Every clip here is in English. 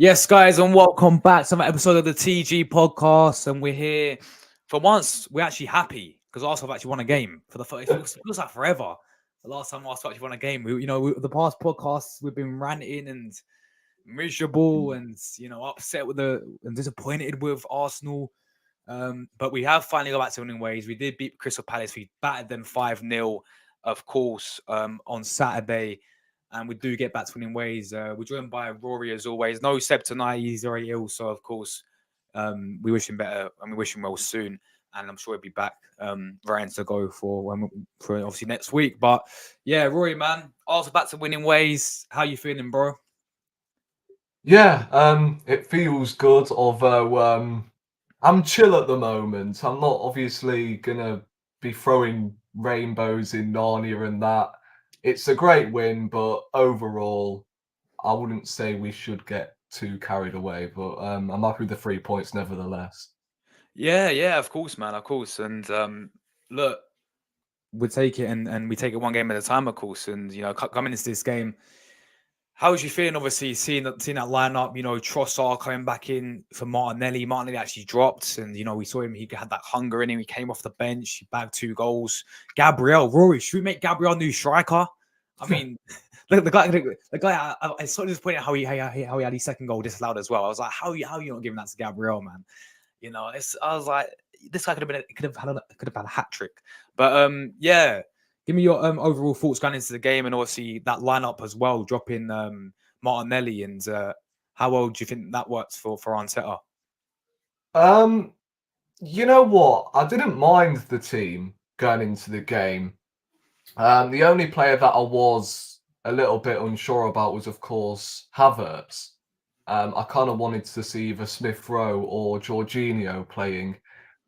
Yes, guys, and welcome back to another episode of the TG podcast. And we're here for once. We're actually happy because Arsenal have actually won a game for the first. It feels like forever. The last time Arsenal actually won a game, the past podcasts we've been ranting and miserable and upset with and disappointed with Arsenal. But we have finally got back to winning ways. We did beat Crystal Palace. We battered them 5-0, of course, on Saturday. And we do get back to winning ways. We're joined by Rory as always. No Seb tonight. He's already ill. So, of course, we wish him better and we wish him well soon. And I'm sure he'll be back ready to go for obviously next week. But yeah, Rory, man, also back to winning ways. How you feeling, bro? Yeah, it feels good, although I'm chill at the moment. I'm not obviously gonna be throwing rainbows in Narnia and that. It's a great win, but overall, I wouldn't say we should get too carried away. But I'm happy with the 3 points nevertheless. Yeah, of course, man, of course. And look, we take it and we take it one game at a time, of course. And coming into this game, how was you feeling? Obviously, seeing that lineup, Trossard coming back in for Martinelli. Martinelli actually dropped, and we saw him. He had that hunger in him. He came off the bench. He bagged 2 goals. Gabriel, Rory, should we make Gabriel new striker? I mean, the guy. I saw disappointed how he had his second goal disallowed as well. I was like, how are you not giving that to Gabriel, man? I was like, this guy could have had a hat trick. But yeah. Give me your overall thoughts going into the game and obviously that lineup as well, dropping Martinelli and how well do you think that works for Arteta? Um, you know what? I didn't mind the team going into the game. The only player that I was a little bit unsure about was, of course, Havertz. I kind of wanted to see either Smith Rowe or Jorginho playing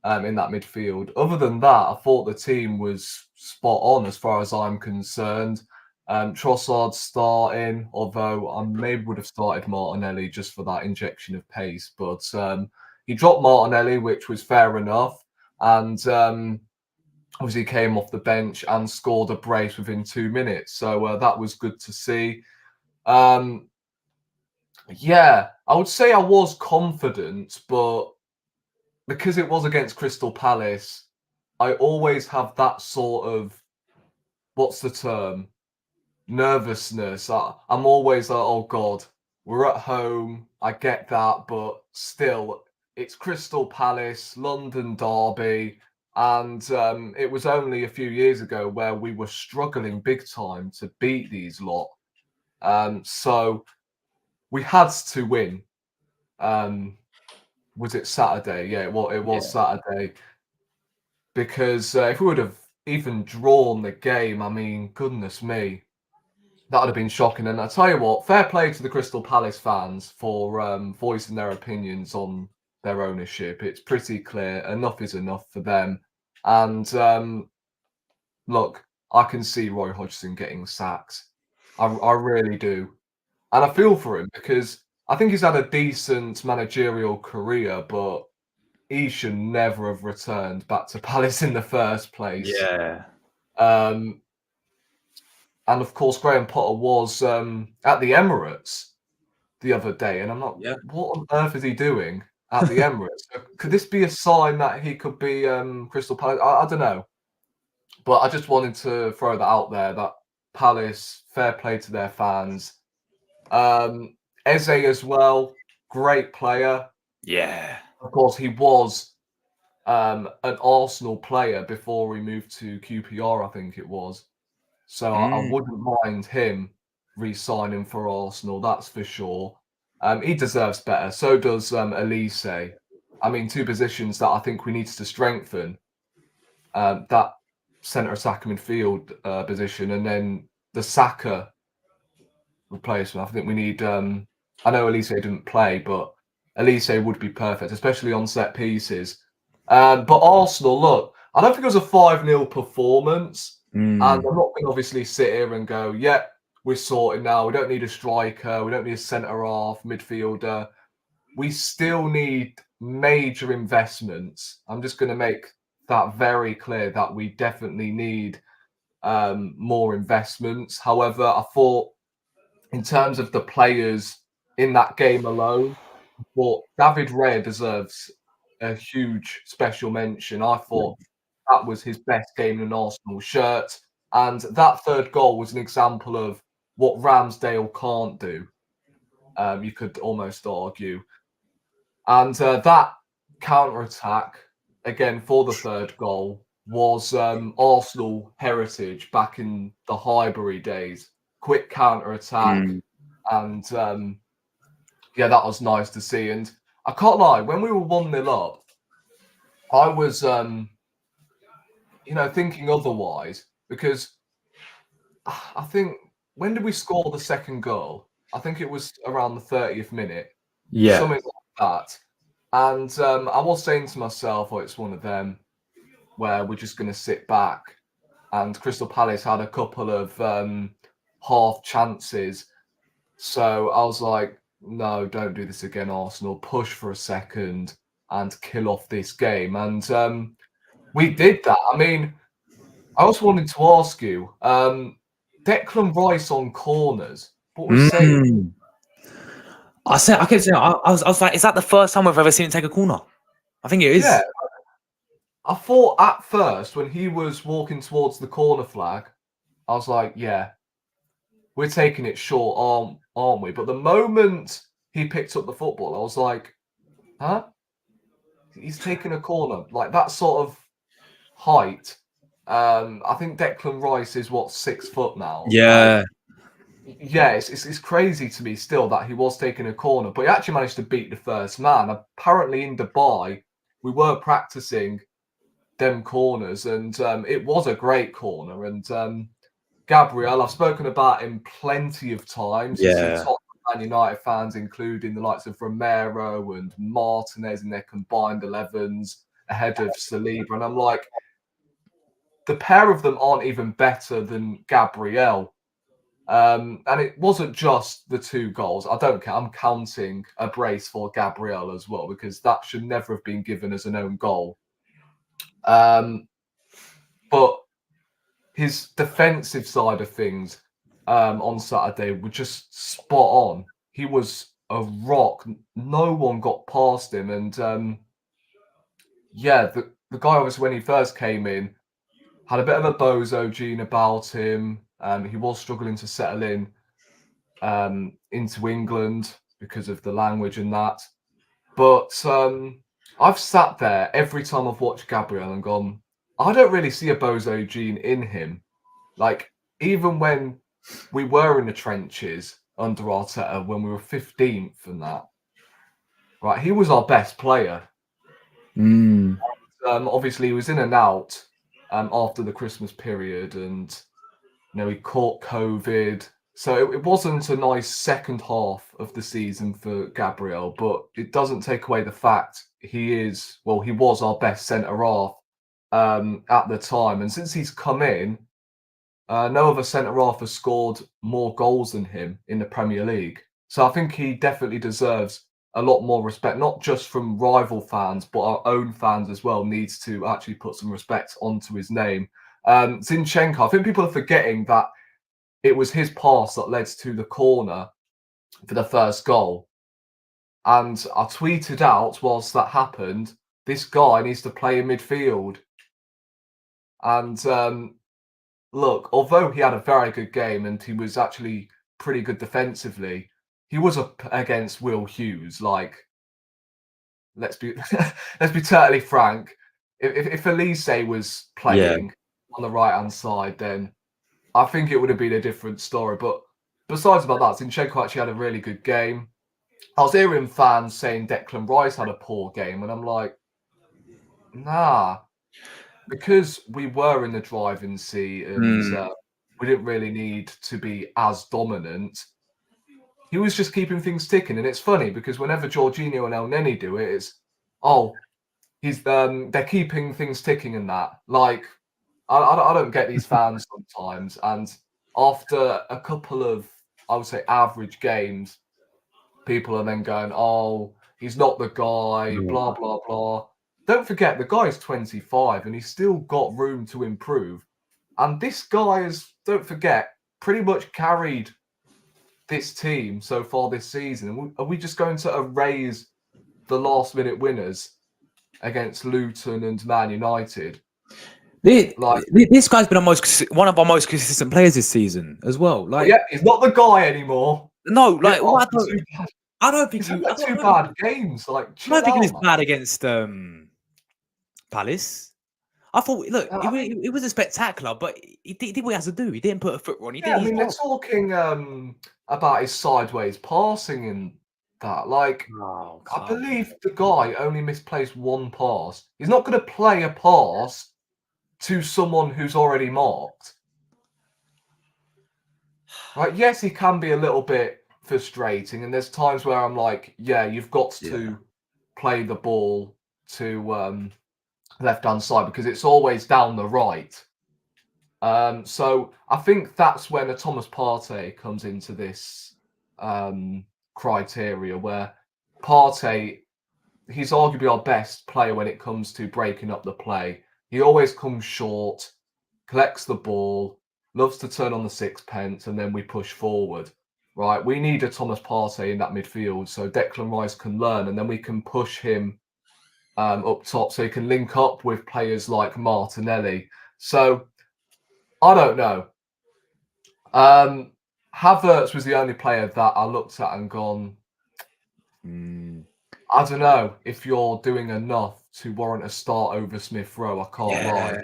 in that midfield. Other than that, I thought the team was spot on as far as I'm concerned. Trossard starting, although I maybe would have started Martinelli just for that injection of pace. But he dropped Martinelli, which was fair enough. And obviously came off the bench and scored a brace within 2 minutes. So that was good to see. Yeah, I would say I was confident, but because it was against Crystal Palace, I always have that sort of, what's the term? Nervousness. I'm always like, oh God, we're at home. I get that, but still, it's Crystal Palace, London derby. And it was only a few years ago where we were struggling big time to beat these lot. So we had to win. Was it Saturday? Yeah, it was Saturday. Because if we would have even drawn the game, I mean, goodness me, that would have been shocking. And I tell you what, fair play to the Crystal Palace fans for voicing their opinions on their ownership. It's pretty clear. Enough is enough for them. And look, I can see Roy Hodgson getting sacked. I really do. And I feel for him because I think he's had a decent managerial career, but he should never have returned back to Palace in the first place. Yeah. And of course, Graham Potter was at the Emirates the other day, and I'm not, what on earth is he doing at the Emirates? Could this be a sign that he could be Crystal Palace? I don't know. But I just wanted to throw that out there, that Palace, fair play to their fans. Eze as well, great player. Yeah. Of course, he was an Arsenal player before he moved to QPR, I think it was. So I wouldn't mind him re-signing for Arsenal, that's for sure. He deserves better. So does Elise. I mean, two positions that I think we need to strengthen. That centre attacker midfield position, and then the Saka replacement. I think we need. I know Elise didn't play, but Elise would be perfect, especially on set pieces. But Arsenal, look, I don't think it was a 5-0 performance. And I'm not going to obviously sit here and go, yeah, we're sorted now. We don't need a striker. We don't need a centre half, midfielder. We still need major investments. I'm just going to make that very clear that we definitely need more investments. However, I thought in terms of the players in that game alone. But David Raya deserves a huge special mention. I thought that was his best game in an Arsenal shirt. And that third goal was an example of what Ramsdale can't do. You could almost argue. And that counter-attack, again, for the third goal, was Arsenal heritage back in the Highbury days. Quick counter-attack. And yeah, that was nice to see. And I can't lie, when we were 1-0 up, I was, thinking otherwise, because I think, when did we score the second goal? I think it was around the 30th minute. Yeah. Something like that. And I was saying to myself, it's one of them where we're just going to sit back. And Crystal Palace had a couple of half chances. So I was like, no, don't do this again, Arsenal. Push for a second and kill off this game. And we did that. I mean, I also wanted to ask you, Declan Rice on corners. What was saying? I kept saying, I was like, is that the first time we've ever seen him take a corner? I think it is. Yeah. I thought at first when he was walking towards the corner flag, I was like, yeah, we're taking it short, aren't we? But the moment he picked up the football, I was like, huh? He's taking a corner. Like that sort of height. I think Declan Rice is 6 foot now. Yeah. Yeah, it's crazy to me still that he was taking a corner, but he actually managed to beat the first man. Apparently in Dubai, we were practicing them corners, and it was a great corner. And Gabriel, I've spoken about him plenty of times. Yeah. To top Man United fans, including the likes of Romero and Martinez in their combined 11s ahead of Saliba. And I'm like, the pair of them aren't even better than Gabriel. And it wasn't just the 2 goals. I don't care. I'm counting a brace for Gabriel as well, because that should never have been given as an own goal. But his defensive side of things on Saturday were just spot on. He was a rock. No one got past him. And yeah, the guy, obviously, when he first came in, had a bit of a bozo gene about him. He was struggling to settle in into England because of the language and that. But I've sat there every time I've watched Gabriel and gone, I don't really see a bozo gene in him. Like, even when we were in the trenches under Arteta, when we were 15th and that, right, he was our best player. Obviously, he was in and out after the Christmas period, and he caught COVID. So it wasn't a nice second half of the season for Gabriel, but it doesn't take away the fact he was our best centre-half at the time. And since he's come in, no other centre-half has scored more goals than him in the Premier League. So I think he definitely deserves a lot more respect, not just from rival fans, but our own fans as well, needs to actually put some respect onto his name. Zinchenko, I think people are forgetting that it was his pass that led to the corner for the first goal. And I tweeted out whilst that happened, this guy needs to play in midfield. And look, although he had a very good game and he was actually pretty good defensively, he was up against Will Hughes. Like, let's be totally frank. If Elise was playing on the right-hand side, then I think it would have been a different story. But besides about that, Zinchenko actually had a really good game. I was hearing fans saying Declan Rice had a poor game, and I'm like, nah, because we were in the driving seat and we didn't really need to be as dominant. He was just keeping things ticking. And it's funny because whenever Jorginho and El Neni do it, it's, they're keeping things ticking and that. Like, I don't get these fans sometimes. And after a couple of, I would say, average games, people are then going, oh, he's not the guy, blah, blah, blah. Don't forget, the guy's 25 and he's still got room to improve. And this guy is, don't forget, pretty much carried this team so far this season. Are we just going to erase the last-minute winners against Luton and Man United? This guy's been one of our most consistent players this season as well. Like, yeah, he's not the guy anymore. No, like what I don't think he's had two bad games. Like, I don't think he was man. bad against Palace. I thought, look, it was a spectacular, but he did what he has to do. He didn't put a foot wrong. Yeah, I mean, they're talking about his sideways passing and that. Like, I believe the guy only misplaced one pass. He's not going to play a pass to someone who's already marked. Right? Yes, he can be a little bit frustrating, and there's times where I'm like, yeah, you've got to play the ball to left-hand side because it's always down the right. So I think that's when a Thomas Partey comes into this criteria where Partey, he's arguably our best player when it comes to breaking up the play. He always comes short, collects the ball, loves to turn on the sixpence, and then we push forward. Right? We need a Thomas Partey in that midfield so Declan Rice can learn, and then we can push him up top so he can link up with players like Martinelli. So I don't know. Havertz was the only player that I looked at and gone, I don't know if you're doing enough to warrant a start over Smith Rowe. I can't lie.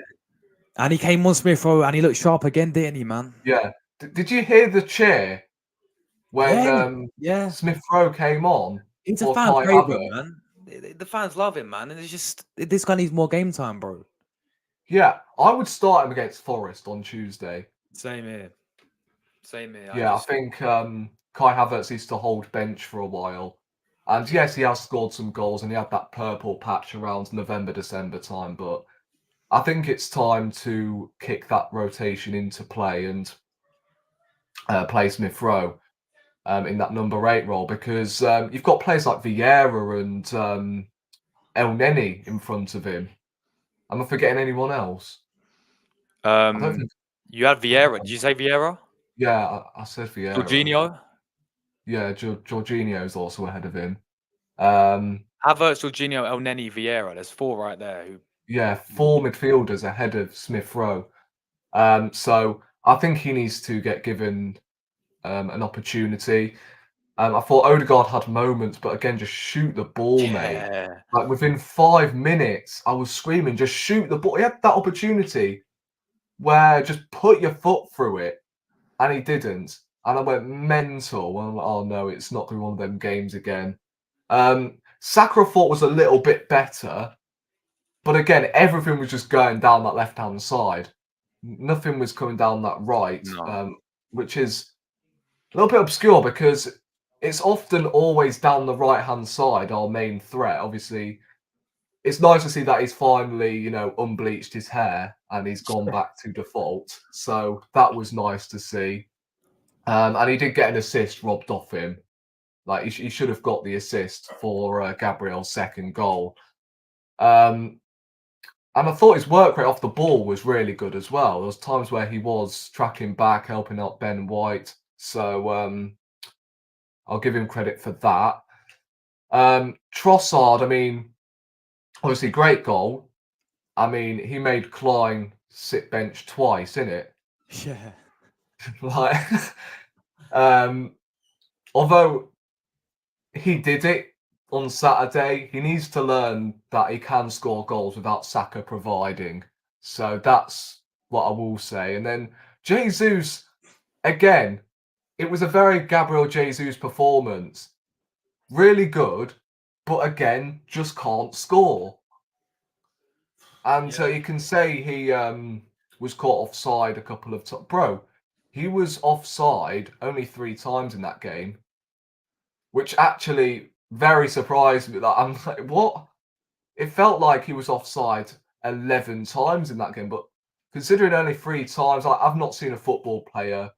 And he came on Smith Rowe and he looked sharp again, didn't he, man? Yeah. Did you hear the cheer when Smith Rowe came on? He's a fan favorite, man. The fans love him, man. And it's just, this guy needs more game time, bro. Yeah, I would start him against Forest on Tuesday. Same here. Yeah, I think Kai Havertz needs to hold bench for a while. And yes, he has scored some goals and he had that purple patch around November, December time. But I think it's time to kick that rotation into play and play Smith Rowe in that number 8 role because you've got players like Vieira and El Neni in front of him. Am I forgetting anyone else? You had Vieira. Did you say Vieira? Yeah, I said Vieira. Jorginho? Yeah, Jorginho is also ahead of him. Havertz, Jorginho, El Neni, Vieira. There's 4 right there. Yeah, 4 midfielders ahead of Smith Rowe. So I think he needs to get given an opportunity. I thought Odegaard had moments, but again, just shoot the ball, mate. Like within 5 minutes, I was screaming, just shoot the ball. He had that opportunity where just put your foot through it, and he didn't. And I went mental. And I'm like, oh no, it's not going to be one of them games again. Saka, I thought, was a little bit better. But again, everything was just going down that left-hand side. Nothing was coming down that right, which is a little bit obscure because it's often always down the right-hand side, our main threat. Obviously, it's nice to see that he's finally, unbleached his hair and he's gone back to default. So that was nice to see. And he did get an assist robbed off him. Like, he should have got the assist for Gabriel's second goal. And I thought his work rate off the ball was really good as well. There was times where he was tracking back, helping out Ben White. So I'll give him credit for that. Trossard, I mean, obviously great goal. I mean, he made Klein sit bench twice, innit? Yeah. Like, although he did it on Saturday, he needs to learn that he can score goals without Saka providing. So that's what I will say. And then Jesus, again, it was a very Gabriel Jesus performance. Really good, but again, just can't score. And you can say he was caught offside a couple of times. Bro, he was offside only 3 times in that game, which actually very surprised me. Like, I'm like, what? It felt like he was offside 11 times in that game, but considering only 3 times, like, I've not seen a football player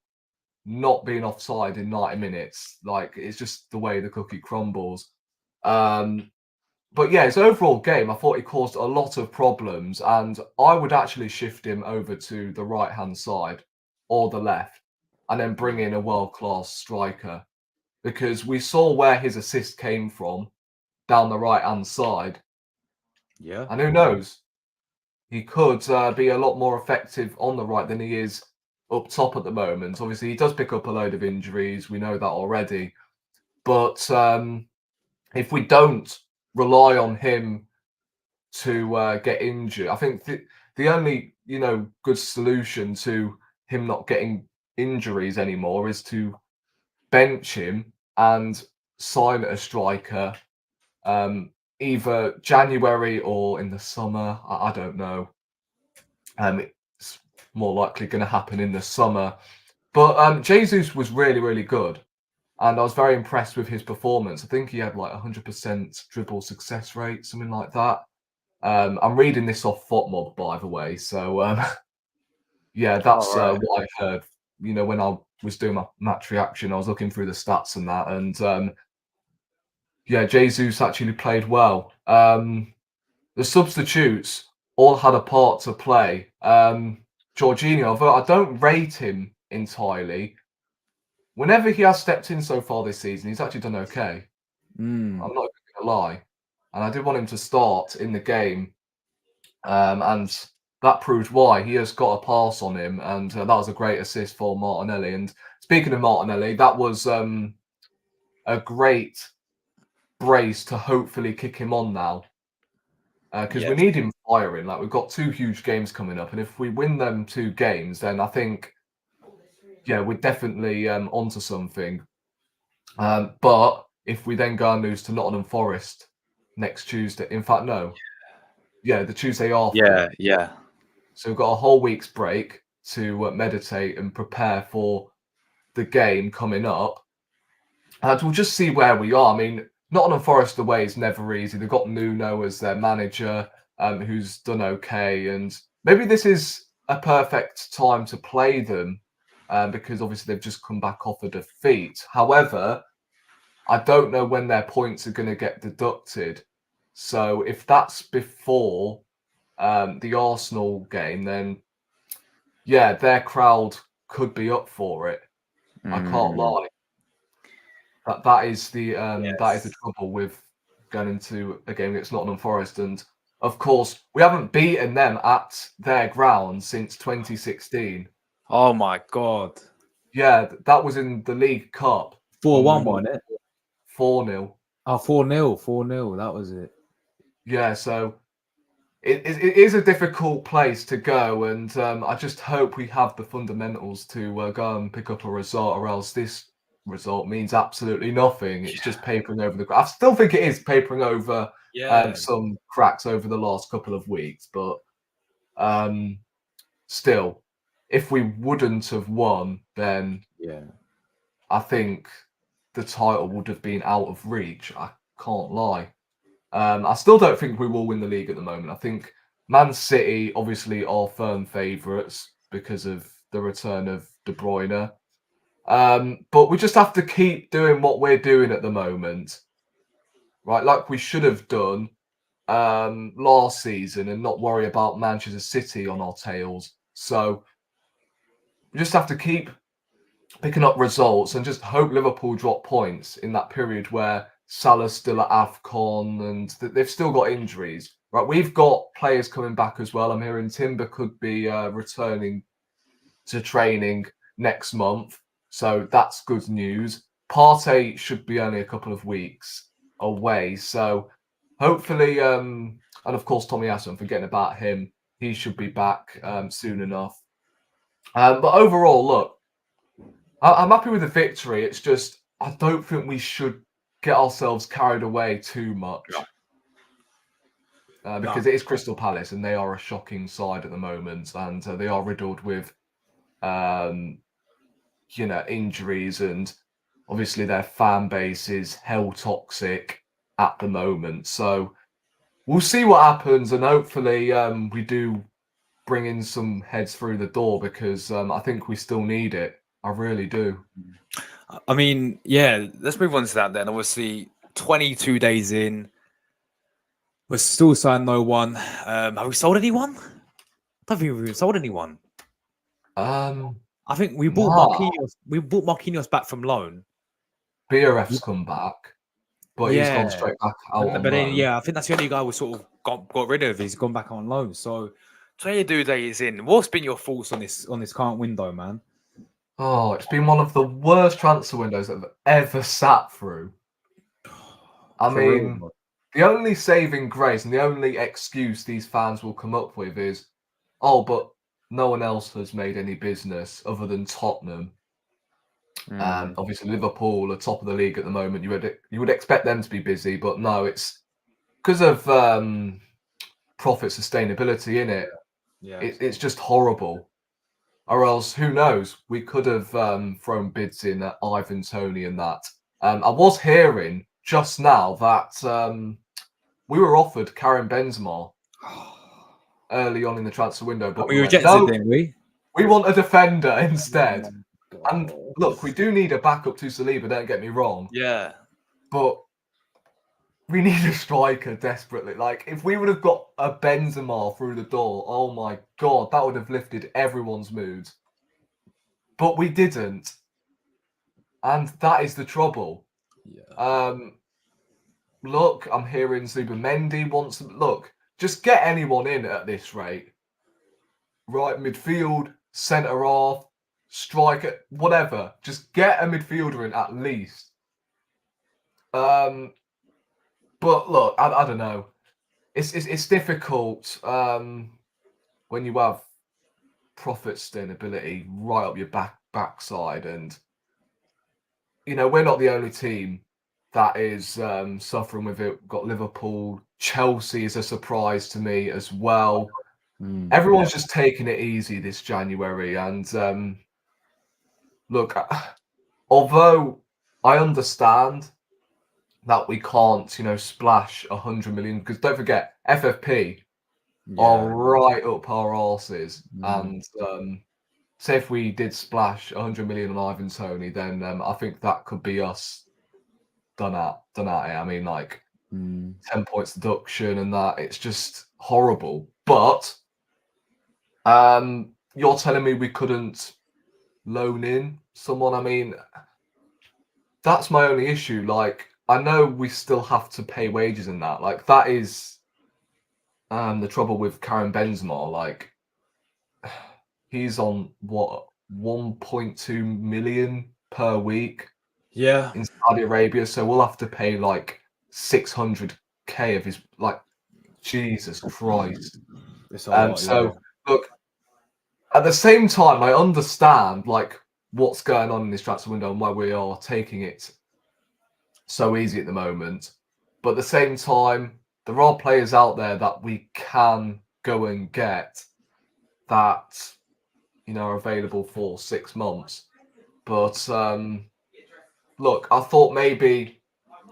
not being offside in 90 minutes. Like, it's just the way the cookie crumbles. But yeah, his overall game, I thought he caused a lot of problems, and I would actually shift him over to the right-hand side or the left. and then bring in a world-class striker, because we saw where his assist came from, down the right-hand side. Yeah. And who knows? He could be a lot more effective on the right than he is up top at the moment. Obviously, he does pick up a load of injuries. We know that already. But if we don't rely on him to get injured, I think the only good solution to him not getting injuries anymore is to bench him and sign a striker, either January or in the summer. I don't know. It's more likely going to happen in the summer. But Jesus was really, really good. And I was very impressed with his performance. I think he had like 100% dribble success rate, something like that. I'm reading this off FotMob, by the way. So, yeah, that's what I heard. When I was doing my match reaction, I was looking through the stats and that. And yeah, Jesus actually played well. The substitutes all had a part to play. Jorginho, although I don't rate him entirely, whenever he has stepped in so far this season, he's actually done okay. I'm not going to lie. And I did want him to start in the game. And that proved why. He has got a pass on him. And that was a great assist for Martinelli. And speaking of Martinelli, that was a great brace to hopefully kick him on now. Because we need him firing. Like, we've got 2 huge games coming up. And if we win them 2 games, then I think, yeah, we're definitely onto something. But if we then go and lose to Nottingham Forest next Tuesday, in fact, no. Yeah, the Tuesday after. Yeah. So we've got a whole week's break to meditate and prepare for the game coming up. And we'll just see where we are. I mean, Nottingham Forest away is never easy. They've got Nuno as their manager, who's done okay. And maybe this is a perfect time to play them, because obviously they've just come back off a defeat. However, I don't know when their points are going to get deducted. So if that's before the Arsenal game, then yeah, their crowd could be up for it. I can't lie. That is the trouble with going into a game against Nottingham Forest. And of course, we haven't beaten them at their ground since 2016. Oh my God. Yeah, that was in the League Cup. 4-1, wasn't it? 4-0. Oh, 4-0. 4-0. That was it. Yeah, so it is a difficult place to go, and I just hope we have the fundamentals to go and pick up a result, or else this result means absolutely nothing. It's just papering over the. I still think it is papering over some cracks over the last couple of weeks, but still, if we wouldn't have won, then I think the title would have been out of reach. I can't lie. I still don't think we will win the league at the moment. I think Man City obviously are firm favourites because of the return of De Bruyne. But we just have to keep doing what we're doing at the moment, right? Like we should have done last season, and not worry about Manchester City on our tails. So we just have to keep picking up results and just hope Liverpool drop points in that period where Salah's still at AFCON and they've still got injuries. Right, we've got players coming back as well. I'm hearing Timber could be returning to training next month, so that's good news. Partey should be only a couple of weeks away, so hopefully, and of course Tomiyasu, I'm forgetting about him. He should be back soon enough. But overall, look, I'm happy with the victory. It's just I don't think we should get ourselves carried away too much. Because it is Crystal Palace and they are a shocking side at the moment, and they are riddled with, injuries, and obviously their fan base is hell toxic at the moment. So we'll see what happens, and hopefully we do bring in some heads through the door, because I think we still need it. I really do. I mean, yeah, let's move on to that then. Obviously, 22 days in. We're still signed no one. Have we sold anyone? I don't think we've sold anyone. I I think we bought Marquinhos. We bought Marquinhos back from loan. BRF's come back, but he's gone straight back out on But then, loan. yeah, I think that's the only guy we sort of got rid of. He's gone back on loan. So 22 days in. What's been your thoughts on this current window, man? Oh, it's been one of the worst transfer windows I've ever sat through. I mean, the only saving grace and the only excuse these fans will come up with is, oh, but no one else has made any business other than Tottenham. Obviously, Liverpool are top of the league at the moment. You would expect them to be busy, but no, it's because of profit sustainability in it. Yeah, It's just horrible. Or else, who knows? We could have thrown bids in at Ivan Toney and that. I was hearing just now that we were offered Karim Benzema early on in the transfer window, but we rejected it, didn't we? We want a defender instead. And look, we do need a backup to Saliba, don't get me wrong. Yeah. But we need a striker desperately. Like, if we would have got a Benzema through the door, oh my God, that would have lifted everyone's mood. But we didn't. And that is the trouble. Yeah. Look, I'm hearing Zubimendi wants to... Look, just get anyone in at this rate. Right, midfield, centre-half, striker, whatever. Just get a midfielder in at least. But look, I don't know. It's difficult when you have profit sustainability right up your backside, and you know we're not the only team that is suffering with it. We've got Liverpool, Chelsea is a surprise to me as well. Everyone's just taking it easy this January, and look, although I understand that we can't, splash 100 million, because don't forget, FFP are right up our arses, and say if we did splash 100 million on Ivan Toney, then I think that could be us done at it. I mean, like 10 points deduction and that, it's just horrible. But you're telling me we couldn't loan in someone? I mean, that's my only issue. Like, I know we still have to pay wages and that. Like, that is the trouble with Karim Benzema. Like, he's on what, 1.2 million per week? Yeah. In Saudi Arabia, so we'll have to pay like 600k of his, like, Jesus Christ. It's a lot, so look, at the same time, I understand like what's going on in this transfer window and why we are taking it so easy at the moment. But at the same time, there are players out there that we can go and get that, are available for 6 months. But look, I thought maybe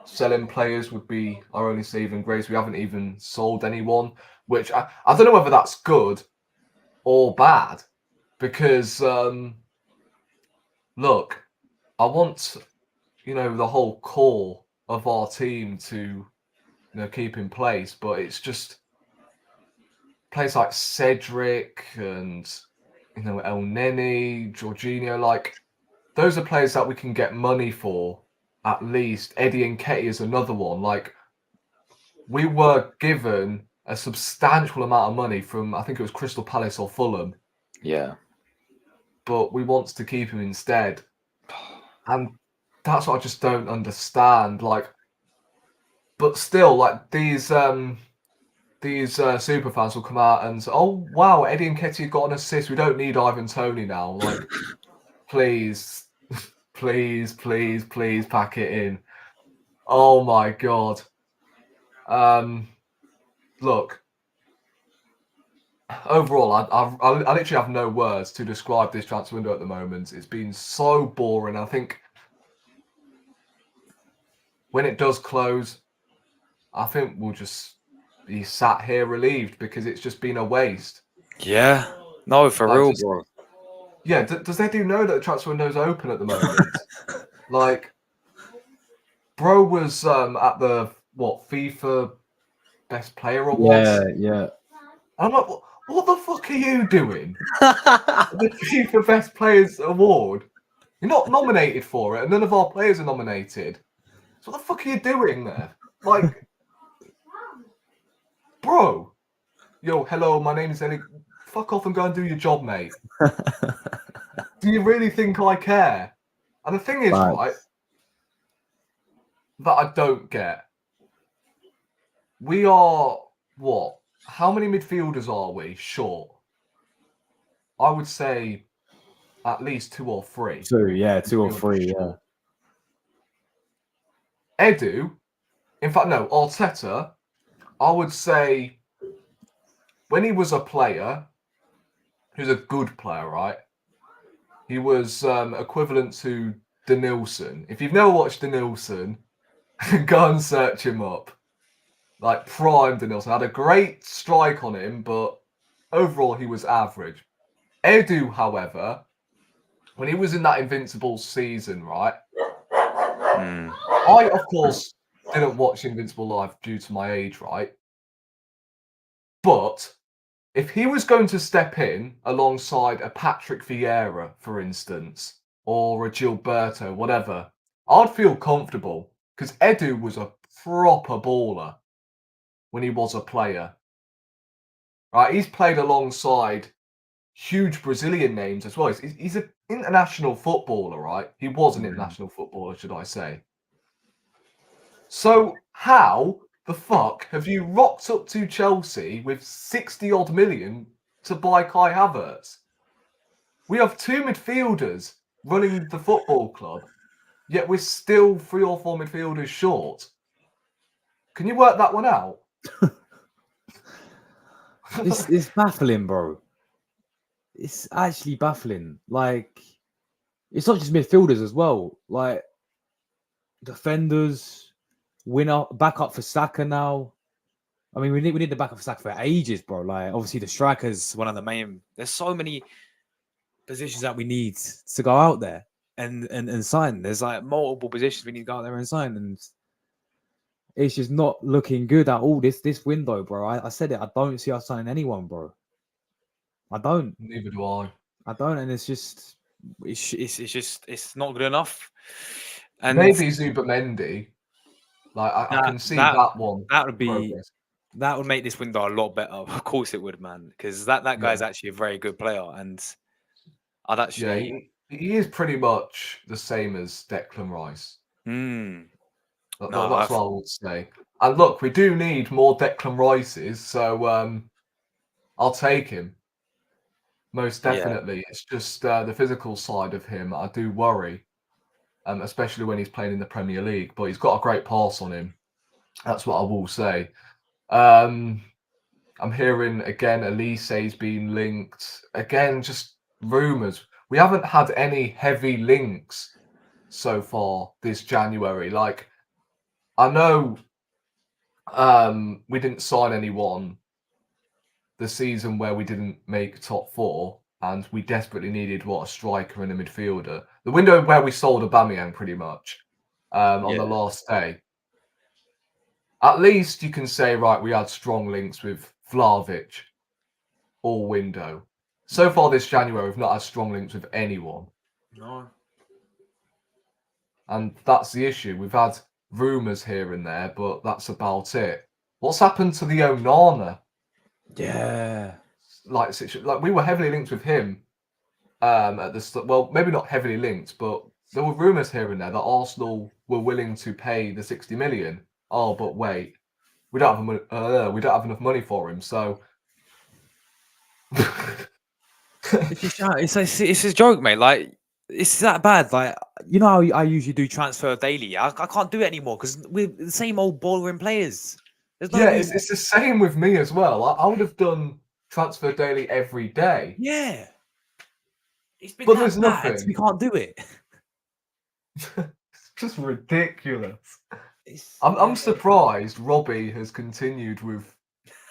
selling players would be our only saving grace. We haven't even sold anyone, which I don't know whether that's good or bad, because look, I want the whole core of our team to keep in place, but it's just players like Cedric and El Neni, Jorginho, like those are players that we can get money for at least. Eddie Nketiah is another one. Like, we were given a substantial amount of money from, I think it was Crystal Palace or Fulham. Yeah. But we want to keep him instead. And that's what I just don't understand. Like, but still, like, these super fans will come out and say, oh, wow, Eddie Nketiah got an assist. We don't need Ivan Toney now. Like, please. Please pack it in. Oh my God. Look, overall, I literally have no words to describe this transfer window at the moment. It's been so boring. I think when it does close, I think we'll just be sat here relieved because it's just been a waste. Yeah. No, for real, bro. Yeah, does they know that the transfer window is open at the moment? Like, bro was at the FIFA Best Player Awards. Yeah. I'm like, What the fuck are you doing? The FIFA Best Players Award. You're not nominated for it, and none of our players are nominated. So what the fuck are you doing there? Like, bro. Yo, hello, my name is Ellie. Fuck off and go and do your job, mate. Do you really think I care? And the thing is, right, that I don't get. We are, what? How many midfielders are we short? I would say at least 2 or 3. 2, yeah, 2 or 3, yeah. Edu, in fact, no, Arteta, I would say when he was a player, he was a good player, right? He was equivalent to Denilson. If you've never watched Denilson, go and search him up. Like prime Denilson. Had a great strike on him, but overall he was average. Edu, however, when he was in that Invincible season, right? I, of course, didn't watch Invincible live due to my age, right? But if he was going to step in alongside a Patrick Vieira, for instance, or a Gilberto, whatever, I'd feel comfortable because Edu was a proper baller when he was a player. Right, he's played alongside huge Brazilian names as well. He's an international footballer, right? He was an international footballer, should I say. So how the fuck have you rocked up to Chelsea with 60 odd million to buy Kai Havertz? We have 2 midfielders running the football club, yet we're still 3 or 4 midfielders short. Can you work that one out? It's baffling, bro. It's actually baffling. Like, it's not just midfielders as well. Like, defenders, back up for Saka now. I mean, we need the backup for Saka for ages, bro. Like, obviously, the striker's one of the main. There's so many positions that we need to go out there and sign. There's like multiple positions we need to go out there and sign, and it's just not looking good at all this window, bro. I said it. I don't see us signing anyone, bro. I don't. Neither do I. I don't, and it's not good enough. And maybe Zubamendi. Like I can see that one. That would make this window a lot better. Of course it would, man. Because that guy's actually a very good player, and I'd actually. Yeah, he is pretty much the same as Declan Rice. That's what I would say. And look, we do need more Declan Rices, so I'll take him. Most definitely. It's just the physical side of him I do worry, especially when he's playing in the Premier League. But he's got a great pass on him. That's what I will say. I'm hearing again Elise's been linked. Again, just rumours. We haven't had any heavy links so far this January. Like, I know we didn't sign anyone the season where we didn't make top 4, and we desperately needed a striker and a midfielder. The window where we sold Aubameyang pretty much on the last day. At least you can say, right, we had strong links with Vlahovic all window. So far this January, we've not had strong links with anyone. No. And that's the issue. We've had rumours here and there, but that's about it. What's happened to the Onana? Yeah. Like we were heavily linked with him at the start. Well, maybe not heavily linked, but there were rumours here and there that Arsenal were willing to pay the 60 million. Oh, but wait, we don't have enough money for him. So it's a joke, mate. Like, it's that bad. Like, you know how I usually do transfer daily. I can't do it anymore because we're the same old boring players. It's the same with me as well. I would have done transfer daily every day. Yeah. But there's nothing. We can't do it. It's just ridiculous. I'm surprised Robbie has continued with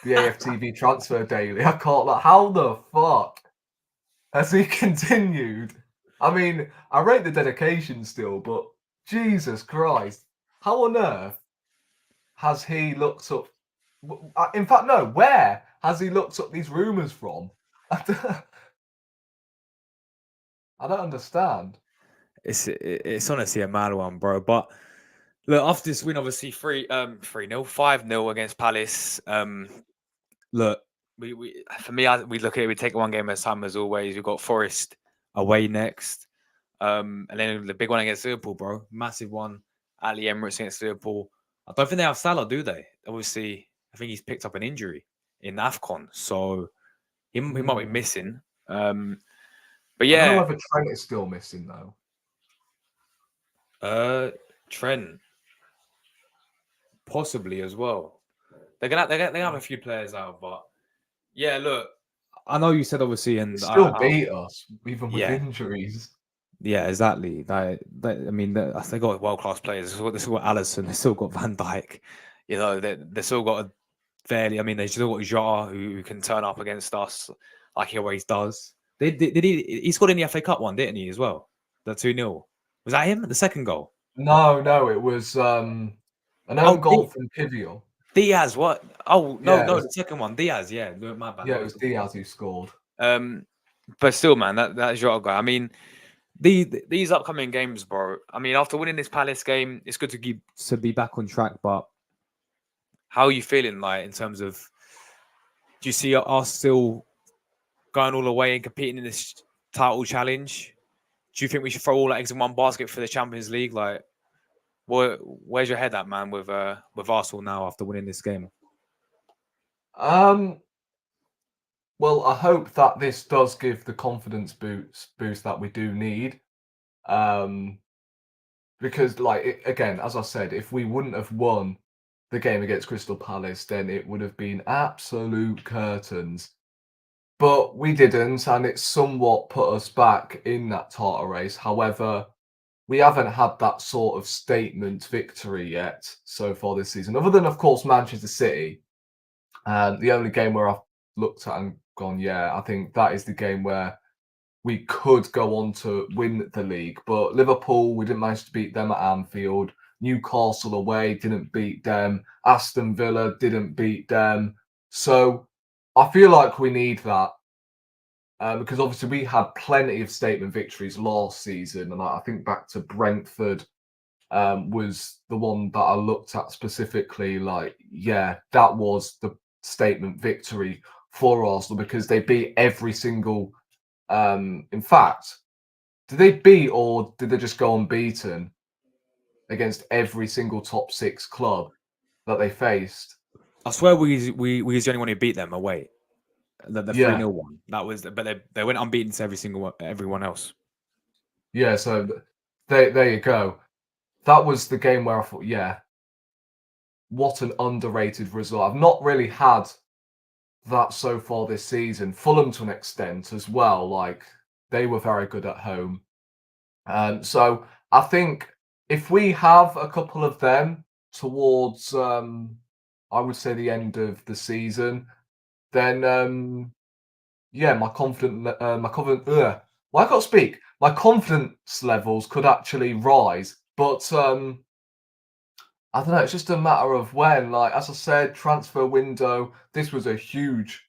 the AFTV transfer daily. I can't, like, how the fuck has he continued? I mean, I rate the dedication still, but Jesus Christ, how on earth has he looked up In fact, no. Where has he looked up these rumours from? I don't understand. It's honestly a mad one, bro. But look, after this win, obviously 3-0, 5-0 against Palace. Look, we for me, we look at it. We take it one game at a time as always. We've got Forest away next, and then the big one against Liverpool, bro. Massive one at the Emirates against Liverpool. I don't think they have Salah, do they? Obviously, I think he's picked up an injury in AFCON, so he might be missing. But I don't know yeah, whether Trent is still missing though. Trent possibly as well. They're gonna have a few players out, but yeah, look, I know you said obviously, They and still beat us even with yeah, injuries. yeah, exactly. I mean, they got world class players. They still got Allison. They still got Van Dijk. You know, they still got a fairly. I mean, they still got Jota who can turn up against us like he always does. Did he? He scored in the FA Cup one, didn't he? As well, the 2-0. Was that him? The second goal. No, it was an own Oh, goal from Kivior. Diaz. What? Oh no, Yeah, no, the second one. Diaz. Yeah, my bad. it was Diaz who scored. But still, man, that Jota guy. I mean, these upcoming games, bro. I mean, after winning this Palace game, it's good to be back on track. But how are you feeling, like in terms of? Do you see us still going all the way and competing in this title challenge? Do you think we should throw all our eggs in one basket for the Champions League? Like, where's your head at, man? With Arsenal now after winning this game. Well, I hope that this does give the confidence boost that we do need. Because, like, again, as I said, if we wouldn't have won the game against Crystal Palace, then it would have been absolute curtains. But we didn't, and it somewhat put us back in that title race. However, we haven't had that sort of statement victory yet so far this season, other than, of course, Manchester City. The only game where I've looked at and gone, yeah, I think that is the game where we could go on to win the league. But Liverpool, we didn't manage to beat them at Anfield. Newcastle away, didn't beat them. Aston Villa didn't beat them. So I feel like we need that. Because obviously we had plenty of statement victories last season. And I think back to Brentford was the one that I looked at specifically. Like, yeah, that was the statement victory for Arsenal because they beat every single. In fact, did they beat or did they just go unbeaten against every single top six club that they faced? I swear we was the only one who beat them away. The 3-0 Yeah, one. That was, but they went unbeaten to everyone else. yeah. So there you go. That was the game where I thought, yeah, what an underrated result. I've not really had that so far this season. Fulham to an extent as well. Like they were very good at home. So I think if we have a couple of them towards, I would say the end of the season, then yeah, well, I can't speak. My confidence levels could actually rise, but I don't know. It's just a matter of when. Like as I said, transfer window. This was a huge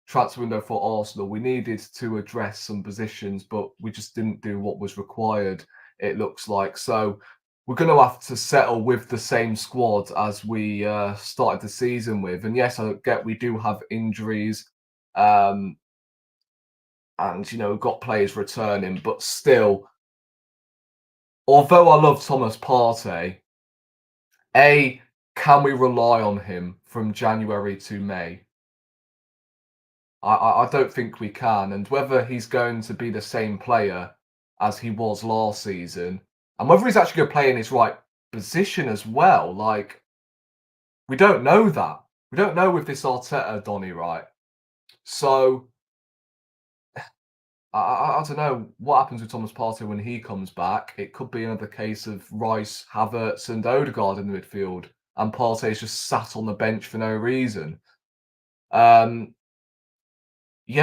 transfer window for Arsenal. We needed to address some positions, but we just didn't do what was required, it looks like. So we're going to have to settle with the same squad as we started the season with. And yes, I get we do have injuries. And, you know, we've got players returning, but still, although I love Thomas Partey, can we rely on him from January to May? I don't think we can. And whether he's going to be the same player as he was last season, and whether he's actually going to play in his right position as well, like, we don't know that. We don't know with this Arteta Donny, right? So, I don't know what happens with Thomas Partey when he comes back. It could be another case of Rice, Havertz, and Odegaard in the midfield, and Partey's just sat on the bench for no reason. Yeah,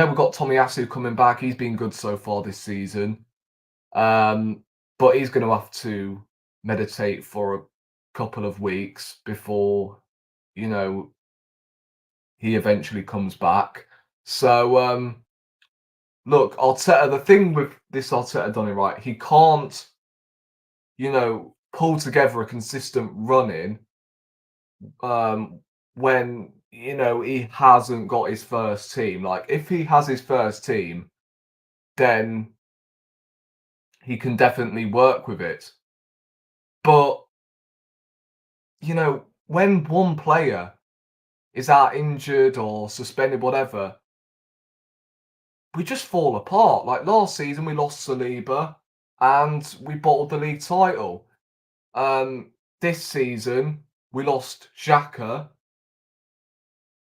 we've got Tomiyasu coming back. He's been good so far this season. But he's going to have to meditate for a couple of weeks before, you know, he eventually comes back. So look, Arteta, the thing with this Arteta done it right, he can't, pull together a consistent run-in when, he hasn't got his first team. Like, if he has his first team, then he can definitely work with it. But, when one player is out injured or suspended, whatever, we just fall apart. Like last season, we lost Saliba and we bottled the league title. This season, we lost Xhaka.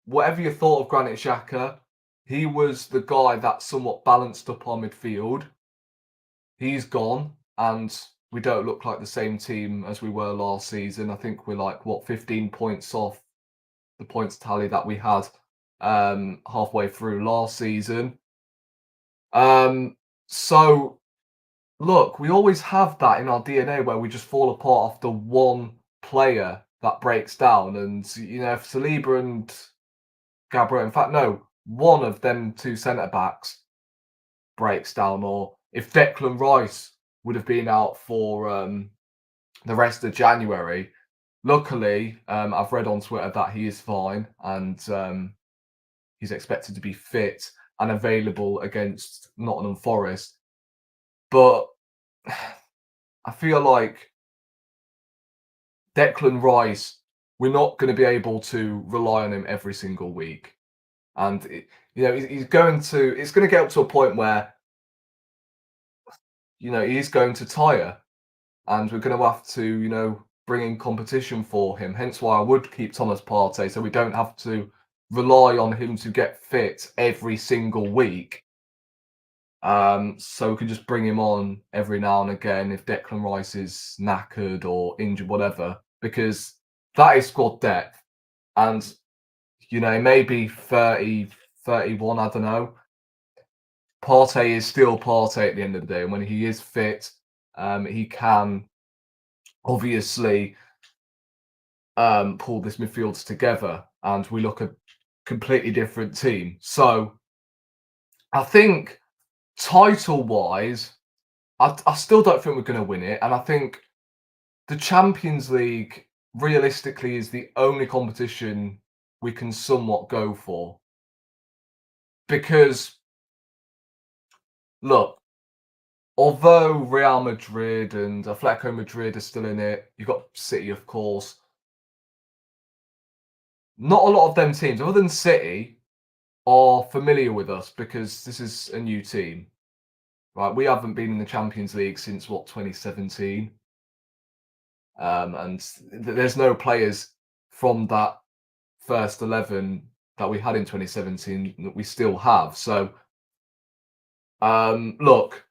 Whatever you thought of Granit Xhaka, he was the guy that somewhat balanced up our midfield. He's gone, and we don't look like the same team as we were last season. I think we're like, 15 points off the points tally that we had halfway through last season. So look, we always have that in our DNA where we just fall apart after one player that breaks down. And, if Saliba and Gabriel, in fact, no, one of them two centre backs breaks down, or if Declan Rice would have been out for the rest of January, luckily, I've read on Twitter that he is fine and he's expected to be fit and available against Nottingham Forest. But I feel like Declan Rice, we're not going to be able to rely on him every single week. And, it's going to get up to a point where, he's going to tire and we're going to have to, bring in competition for him. Hence why I would keep Thomas Partey so we don't have to rely on him to get fit every single week. So we can just bring him on every now and again if Declan Rice is knackered or injured, whatever, because that is squad depth. And, maybe 30, 31, I don't know. Partey is still Partey at the end of the day. And when he is fit, he can obviously pull this midfield together and we look a completely different team. So I think title-wise, I still don't think we're going to win it. And I think the Champions League realistically is the only competition we can somewhat go for. Because, look, although Real Madrid and Atletico Madrid are still in it, you've got City, of course. Not a lot of them teams, other than City, are familiar with us because this is a new team. Right, we haven't been in the Champions League since 2017, and there's no players from that first 11 that we had in 2017 that we still have. So, look,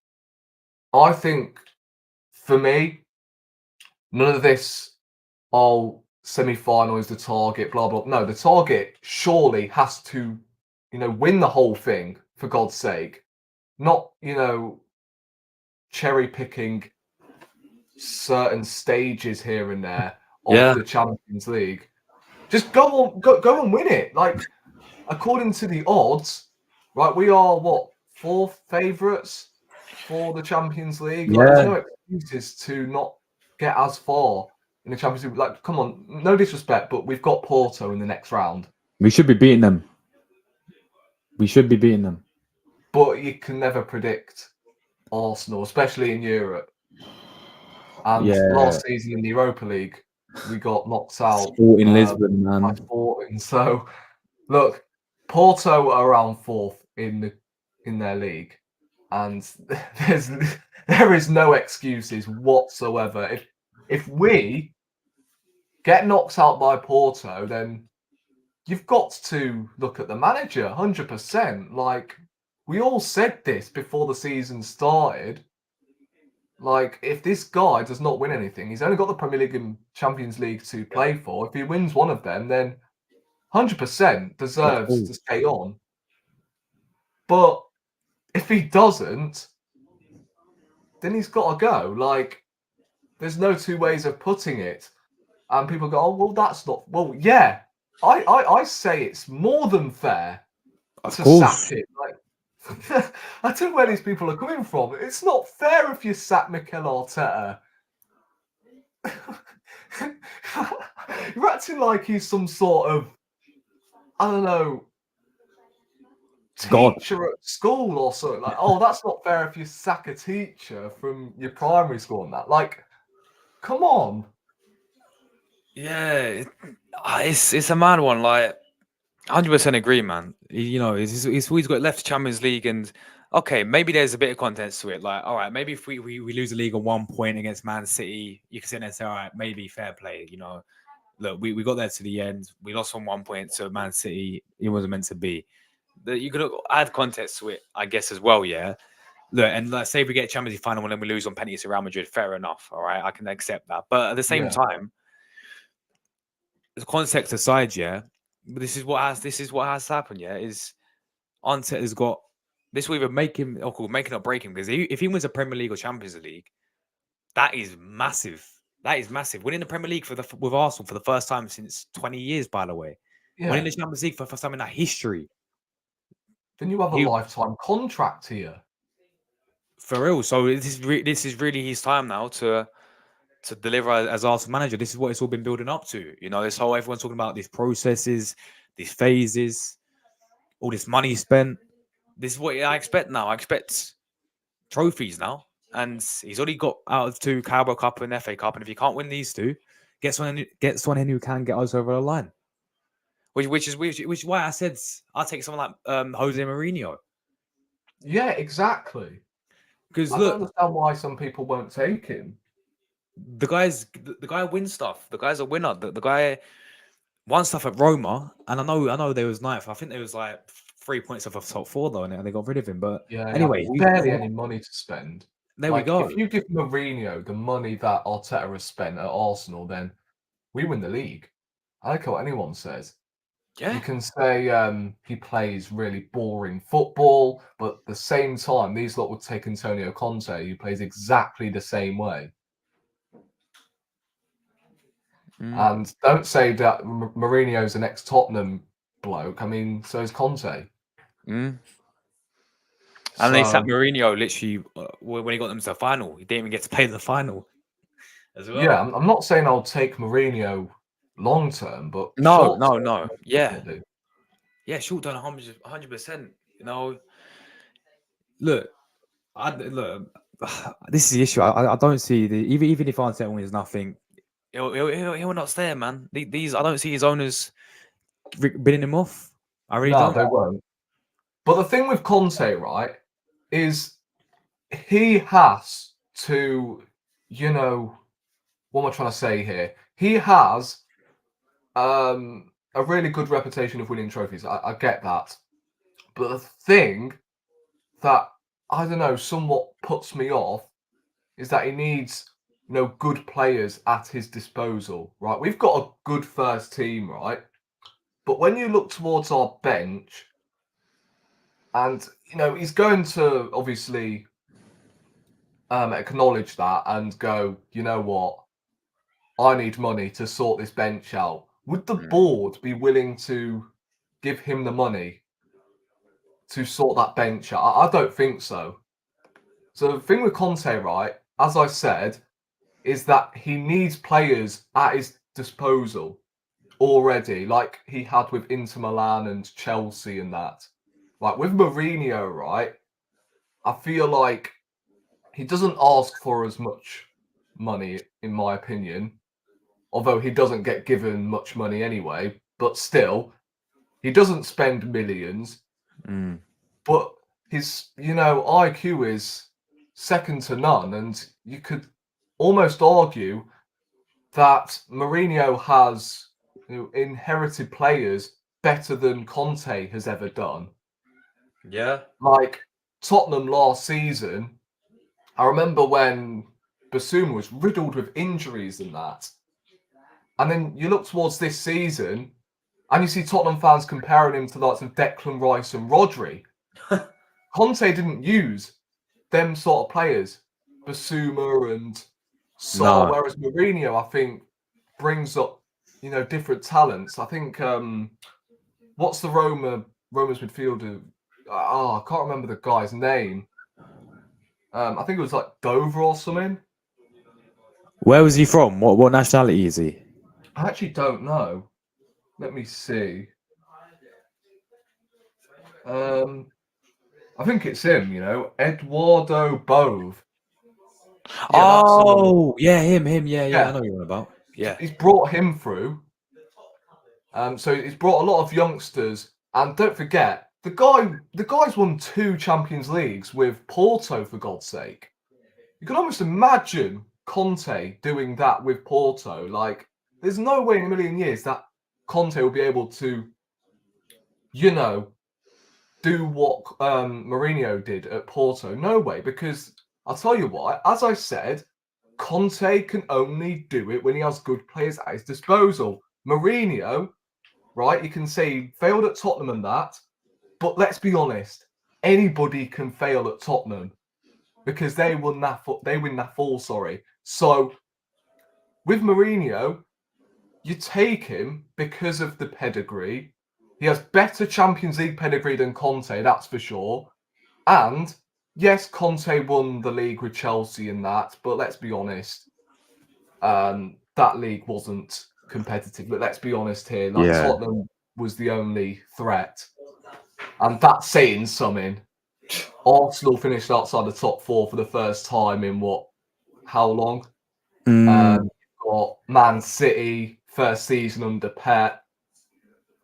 I think for me, none of this, semi-final is the target, blah blah. No, the target surely has to, win the whole thing for God's sake. Not, cherry picking certain stages here and there of the Champions League. Just go and win it. Like, according to the odds, right, we are fourth favourites for the Champions League. Like, there's no excuses to not get as far in the Champions League. Like, come on, no disrespect, but we've got Porto in the next round. We should be beating them. But you can never predict Arsenal, especially in Europe. And last season in the Europa League, we got knocked out in Lisbon, man. by Sporting. So, look, Porto are around fourth in their league, and there is no excuses whatsoever. If we get knocked out by Porto, then you've got to look at the manager, 100%. Like, we all said this before the season started. Like, if this guy does not win anything, he's only got the Premier League and Champions League to play for. If he wins one of them, then 100% deserves to stay on. But if he doesn't, then he's got to go. Like, there's no two ways of putting it. And people go, oh, well, that's not... Well, yeah, I say it's more than fair Of to sack course. him. Like, I don't know where these people are coming from. It's not fair if you sack Mikel Arteta. You're acting like he's some sort of, I don't know, God. teacher at school or something. Like, oh, that's not fair if you sack a teacher from your primary school and that. Like, come on. Yeah, it's a mad one. Like, 100% agree, man. He's always got left Champions League, and okay, maybe there's a bit of context to it. Like, all right, maybe if we lose the league on 1 point against Man City, you can sit there and say, all right, maybe fair play. Look, we got there to the end. We lost on 1 point to Man City. It wasn't meant to be. You could add context to it, I guess, as well. Yeah. Look, and let's say if we get Champions League final and then we lose on penalties to Real Madrid, fair enough. All right, I can accept that. But at the same Yeah. time, the context aside, yeah, this is what has happened. Yeah, is Arteta has got this will either make him or making or break him, because if he wins a Premier League or Champions League, that is massive. That is massive. Winning the Premier League with Arsenal for the first time since 20 years, by the way. Winning Yeah. the Champions League for the first time in that history. Then you have a lifetime contract here. For real. So this is really his time now to deliver as Arsenal manager. This is what it's all been building up to. This whole everyone's talking about these processes, these phases, all this money spent. This is what I expect now. I expect trophies now. And he's already got out of 2 Carabao Cup and FA Cup. And if he can't win these 2, gets one in who can get us over the line. Which is why I said I'll take someone like Jose Mourinho. Yeah, exactly. Because I don't understand why some people won't take him. The guy wins stuff. The guy's a winner. The guy won stuff at Roma, and I know there was ninth. I think there was like 3 points off of top 4 though, and they got rid of him. But Yeah, anyway, barely any money to spend. there we Like, go. if you give Mourinho the money that Arteta has spent at Arsenal, then we win the league. I don't care what anyone says. Yeah. You can say he plays really boring football, but at the same time, these lot would take Antonio Conte, who plays exactly the same way. And don't say that Mourinho's an ex-Tottenham bloke. I mean, so is Conte. And they sacked Mourinho literally when he got them to the final. He didn't even get to play the final as well. Yeah, I'm not saying I'll take Mourinho long term, but no. Yeah, definitely. yeah, short term, 100%. Look, this is the issue. I don't see even if Arteta wins nothing, he'll not stay, man. These I don't see his owners bidding him off. I really don't. They won't. But the thing with Conte, right, is he has to, what am I trying to say here? He has a really good reputation of winning trophies. I get that. But the thing that, I don't know, somewhat puts me off is that he needs, good players at his disposal, right? We've got a good first team, right? But when you look towards our bench, and, he's going to obviously acknowledge that and go, you know what? I need money to sort this bench out. Would the board be willing to give him the money to sort that bench out? I don't think so. So the thing with Conte, right, as I said, is that he needs players at his disposal already, like he had with Inter Milan and Chelsea and that. Like with Mourinho, right, I feel like he doesn't ask for as much money, in my opinion, although he doesn't get given much money anyway, but still, he doesn't spend millions, but his, IQ is second to none, and you could almost argue that Mourinho has inherited players better than Conte has ever done. Yeah. Like Tottenham last season, I remember when Basuma was riddled with injuries and that. And then you look towards this season and you see Tottenham fans comparing him to the likes of Declan Rice and Rodri. Conte didn't use them sort of players, Basuma and Saar, whereas Mourinho, I think, brings up different talents. I think what's the Roma's midfielder? I can't remember the guy's name. I think it was like Dover or something. Where was he from? What nationality is he? I actually don't know. Let me see. I think it's him, Eduardo Bove. Yeah, Yeah, him. Yeah, I know what you're on about. Yeah. He's brought him through. So he's brought a lot of youngsters, and don't forget, the guy's won 2 Champions Leagues with Porto, for God's sake. You can almost imagine Conte doing that with Porto. Like, there's no way in a million years that Conte will be able to, do what Mourinho did at Porto. No way, because I'll tell you what, as I said, Conte can only do it when he has good players at his disposal. Mourinho, right, you can say he failed at Tottenham and that, but let's be honest, anybody can fail at Tottenham because they win that fall, sorry. So with Mourinho, you take him because of the pedigree. He has better Champions League pedigree than Conte, that's for sure. And yes, Conte won the league with Chelsea and that, but let's be honest, that league wasn't competitive. But let's be honest here, Tottenham was the only threat. And that's saying something. Arsenal finished outside the top 4 for the first time in how long? Got Man City, first season under Pep.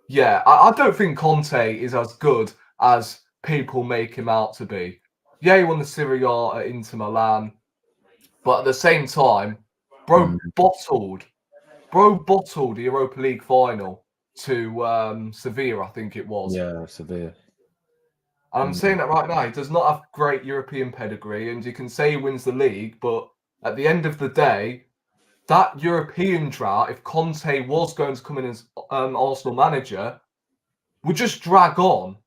Yeah, I don't think Conte is as good as people make him out to be. Yeah, he won the Serie A at Inter Milan, but at the same time, bro bottled the Europa League final to Sevilla, I think it was. Yeah, Sevilla. And I'm saying that right now, he does not have great European pedigree, and you can say he wins the league, but at the end of the day, that European drought, if Conte was going to come in as Arsenal manager, would just drag on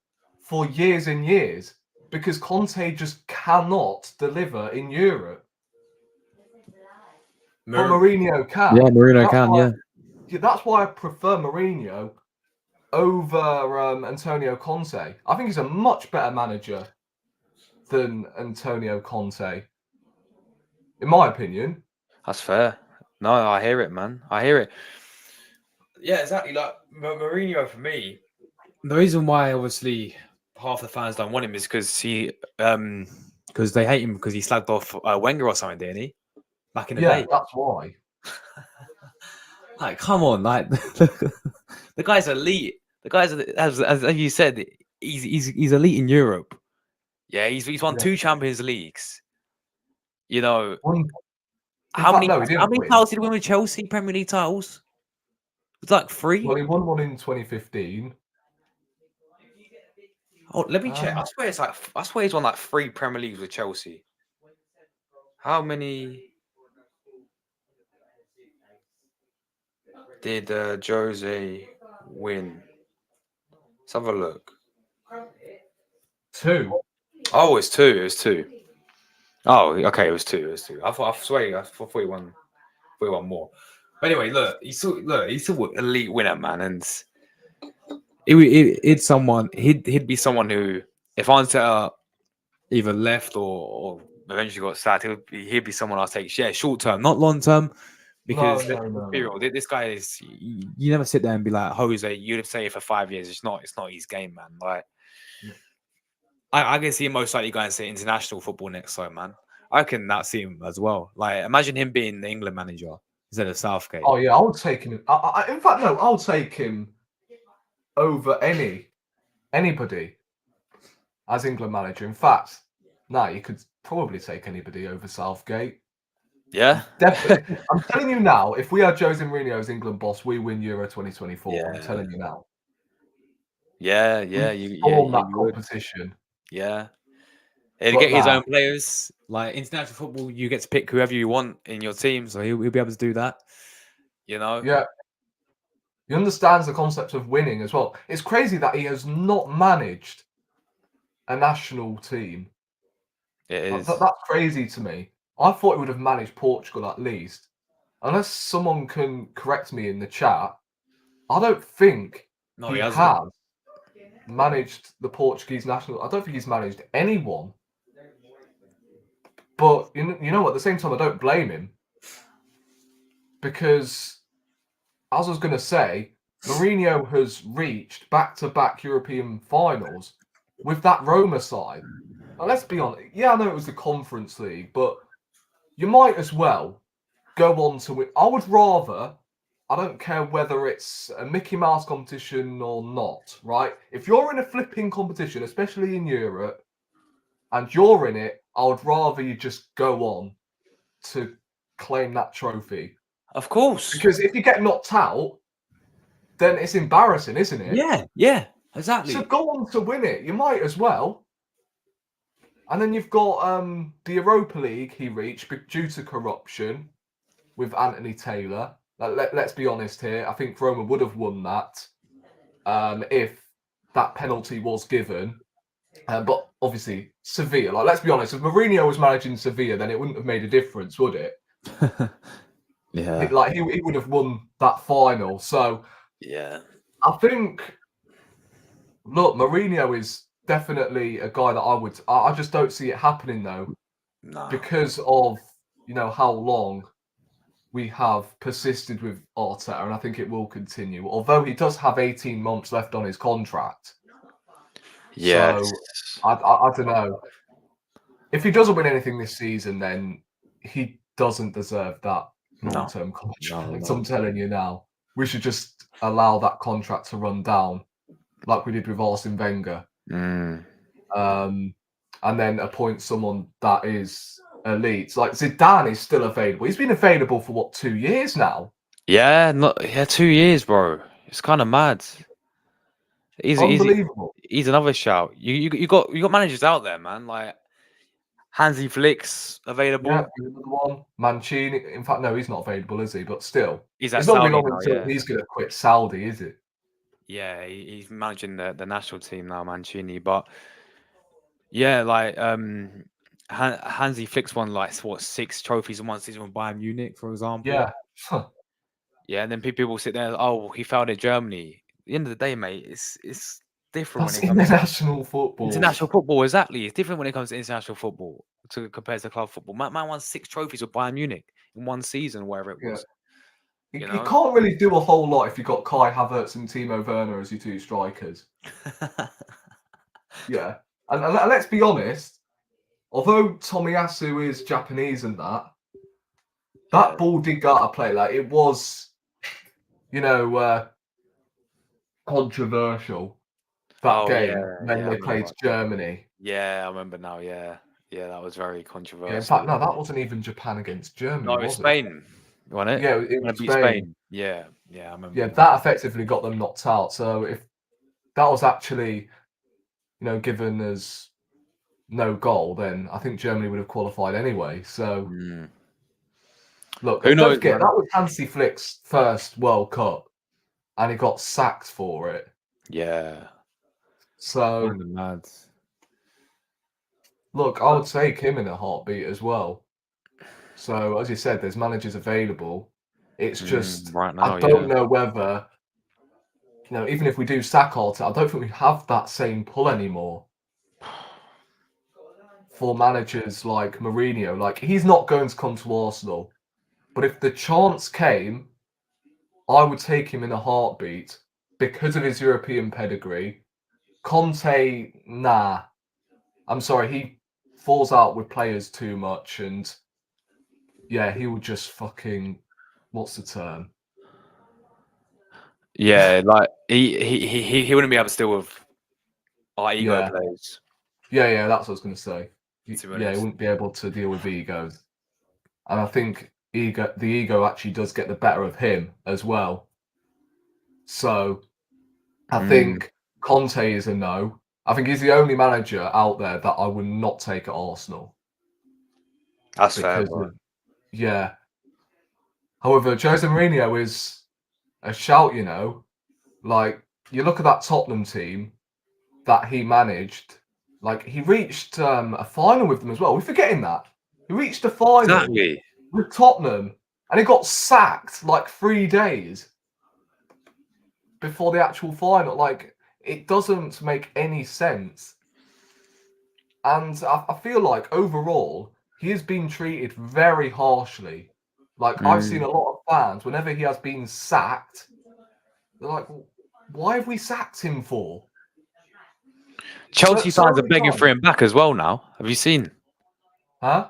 for years and years because Conte just cannot deliver in Europe. But Mourinho can. Yeah, Mourinho can, yeah. That's why I prefer Mourinho over Antonio Conte. I think he's a much better manager than Antonio Conte, in my opinion. That's fair. No, I hear it, man. I hear it. Yeah, exactly. Like Mourinho, for me, the reason why obviously half the fans don't want him is because because they hate him because he slagged off Wenger or something, didn't he? Back in the day. Yeah, that's why. Like, come on, like the guy's elite. The guy's, as you said, he's elite in Europe. Yeah, he's won 2 Champions Leagues. How many titles did he win with Chelsea? Premier League titles? It's like 3. Well, he won one in 2015. Oh, let me check. I swear he's won like 3 Premier Leagues with Chelsea. How many did Jose win? Let's have a look. 2. Oh, it's 2. It was 2. Oh, okay, it was 2. I thought he won more. But anyway, he's still an elite winner, man, and he'd be someone who, if Arteta either left or eventually got sacked, he'd be someone I'll take. Yeah, short term, not long term, because no. This guy is. You never sit there and be like, Jose, you'd have stayed for 5 years. It's not his game, man. Like, I can see him most likely going to international football next time, man. I can not see him as well. Like, imagine him being the England manager instead of Southgate. Oh yeah, I would take him. In fact, no, I'll take him over anybody as England manager. In fact, you could probably take anybody over Southgate. Yeah, definitely. I'm telling you now, if we had Jose Mourinho as England boss, we win Euro 2024. Yeah. I'm telling you now. Yeah, you that competition. Yeah. He'll get his own players. Like international football, you get to pick whoever you want in your team, so he'll be able to do that. Yeah. He understands the concept of winning as well. It's crazy that he has not managed a national team. It is. That's crazy to me. I thought he would have managed Portugal at least. Unless someone can correct me in the chat, I don't think No, he he hasn't. has managed the Portuguese national. I don't think he's managed anyone. But you know what? At the same time, I don't blame him because, as I was going to say, Mourinho has reached back-to-back European finals with that Roma side. Now, let's be honest. Yeah, I know it was the Conference League, but you might as well go on to win. I would rather. I don't care whether it's a Mickey Mouse competition or not, right? If you're in a flipping competition, especially in Europe, and you're in it, I would rather you just go on to claim that trophy. Of course. Because if you get knocked out, then it's embarrassing, isn't it? Yeah, exactly. So go on to win it. You might as well. And then you've got the Europa League he reached due to corruption with Anthony Taylor. Let's be honest here. I think Roma would have won that if that penalty was given. But obviously, Sevilla, let's be honest, if Mourinho was managing Sevilla, then it wouldn't have made a difference, would it? Yeah. He would have won that final. So, yeah. I think, look, Mourinho is definitely a guy that I just don't see it happening, though, because of, how long we have persisted with Arteta, and I think it will continue, although he does have 18 months left on his contract. Yes. So, I don't know. If he doesn't win anything this season, then he doesn't deserve that long-term contract. No. I'm telling you now. We should just allow that contract to run down, like we did with Arsene Wenger. And then appoint someone that is elite. Like Zidane is still available. He's been available for 2 years now? Yeah, 2 years, bro. It's kind of mad. Unbelievable. He's another shout. You got managers out there, man. Like Hansi Flick's available. Yeah, another one. Mancini. In fact, no, he's not available, is he? But still, He's it's not Saudi long now, until he's going to quit Saudi, is it? Yeah, he's managing the national team now, Mancini. But yeah, like Hansi Flick's won like 6 trophies in one season with Bayern Munich, for example. Yeah. Yeah, and then people will sit there. Oh, he failed at Germany. At the end of the day, mate, it's different That's when it comes international football. International football, exactly. It's different when it comes to international football compared to club football. Man won 6 trophies with Bayern Munich in one season, wherever it was. You can't really do a whole lot if you've got Kai Havertz and Timo Werner as your 2 strikers. Yeah. And let's be honest, although Tomiyasu is Japanese and that ball did go out of play. Like, it was, controversial, that game, when they played Germany. Yeah, I remember now, yeah. Yeah, that was very controversial. Yeah, in fact, no, that wasn't even Japan against Germany, no, it was Spain, wasn't it? Yeah, it was Spain. Yeah, I remember. Yeah, that effectively got them knocked out. So if that was actually, given as no goal, then I think Germany would have qualified anyway. So, look, Who knows, that was Hansi Flick's first World Cup, and he got sacked for it. Yeah. So, look, I would take him in a heartbeat as well. So, as you said, there's managers available. It's just, right now, I don't know whether, even if we do sack Arteta, I don't think we have that same pull anymore for managers like Mourinho. Like, he's not going to come to Arsenal. But if the chance came, I would take him in a heartbeat because of his European pedigree. Conte, nah. I'm sorry, he falls out with players too much, and yeah, he would just fucking, what's the term? Yeah, like he wouldn't be able to deal with our ego players. Yeah, that's what I was going to say. He wouldn't be able to deal with egos. And I think the ego actually does get the better of him as well. So I think Conte is a no. I think he's the only manager out there that I would not take at Arsenal. That's fair. Yeah. However, Jose Mourinho is a shout, Like, you look at that Tottenham team that he managed. Like, he reached a final with them as well. We're forgetting that. He reached a final with Tottenham, and he got sacked like 3 days. before the actual final. Like, it doesn't make any sense. And I feel like overall, he has been treated very harshly. Like, I've seen a lot of fans, whenever he has been sacked, they're like, why have we sacked him for? Chelsea So fans are many begging for times. him back as well now. Have you seen? Huh?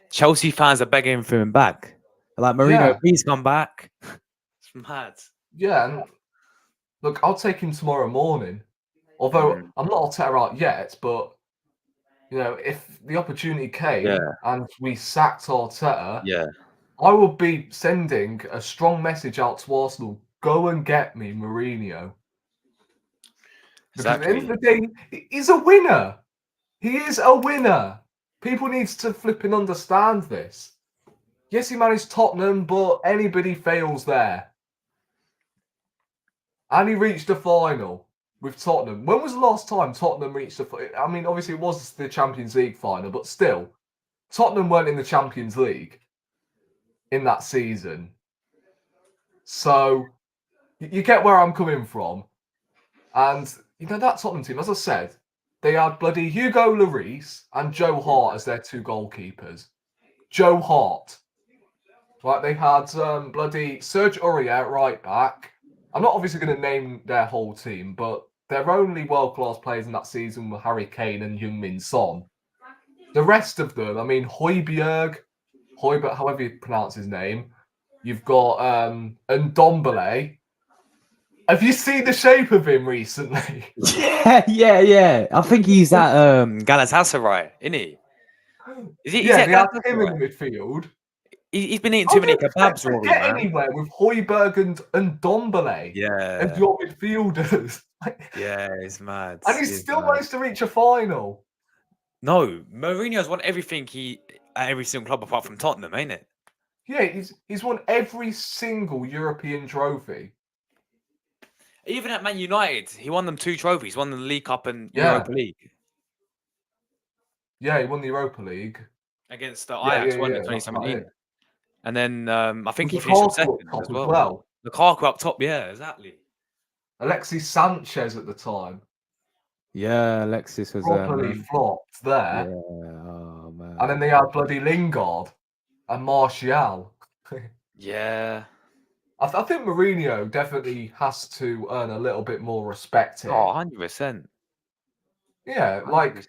Chelsea fans are begging for him back. They're like, Mourinho, Yeah. please come back. It's mad. Yeah, and look, I'll take him tomorrow morning. Although I'm not Arteta out yet, but you know, if the opportunity came Yeah. and we sacked Arteta, Yeah. I would be sending a strong message out to Arsenal: go and get me Mourinho. Because at the end of the day, he's a winner. He is a winner. People need to flip and understand this. Yes, he managed Tottenham, but anybody fails there. And he reached a final with Tottenham. When was the last time Tottenham reached a final? I mean, obviously it was the Champions League final, but still, Tottenham weren't in the Champions League in that season. So you get where I'm coming from. And, you know, that Tottenham team, as I said, they had bloody Hugo Lloris and Joe Hart as their two goalkeepers. Joe Hart. Right, they had bloody Serge Aurier at right back. I'm not obviously going to name their whole team, but their only world-class players in that season were Harry Kane and Heung-min Son. The rest of them, I mean, Højbjerg, however you pronounce his name. You've got Ndombele. Have you seen the shape of him recently? Yeah. I think he's at Galatasaray, isn't he? He's Yeah, at they have him in Galatasaray. the midfield. He's been eating I too many don't expect kebabs, to Rory, get man. anywhere with Højbjerg and Ndombele as Yeah. your midfielders. Yeah, it's mad. And he still managed to reach a final. No, Mourinho's won everything at every single club apart from Tottenham, ain't it? Yeah, he's won every single European trophy. Even at Man United, he won them 2 trophies. Won the League Cup and Yeah. Europa League. Yeah, he won the Europa League. Against the Ajax, won in that's 2017. right. And then I think he Was finished Lukaku second up top as well. Lukaku up top, yeah, exactly. Alexis Sanchez at the time. Yeah, Alexis was properly flopped there. Yeah, oh man. And then they had bloody Lingard and Martial. Yeah. I think Mourinho definitely has to earn a little bit more respect here. Oh, 100%. Yeah, 100%. like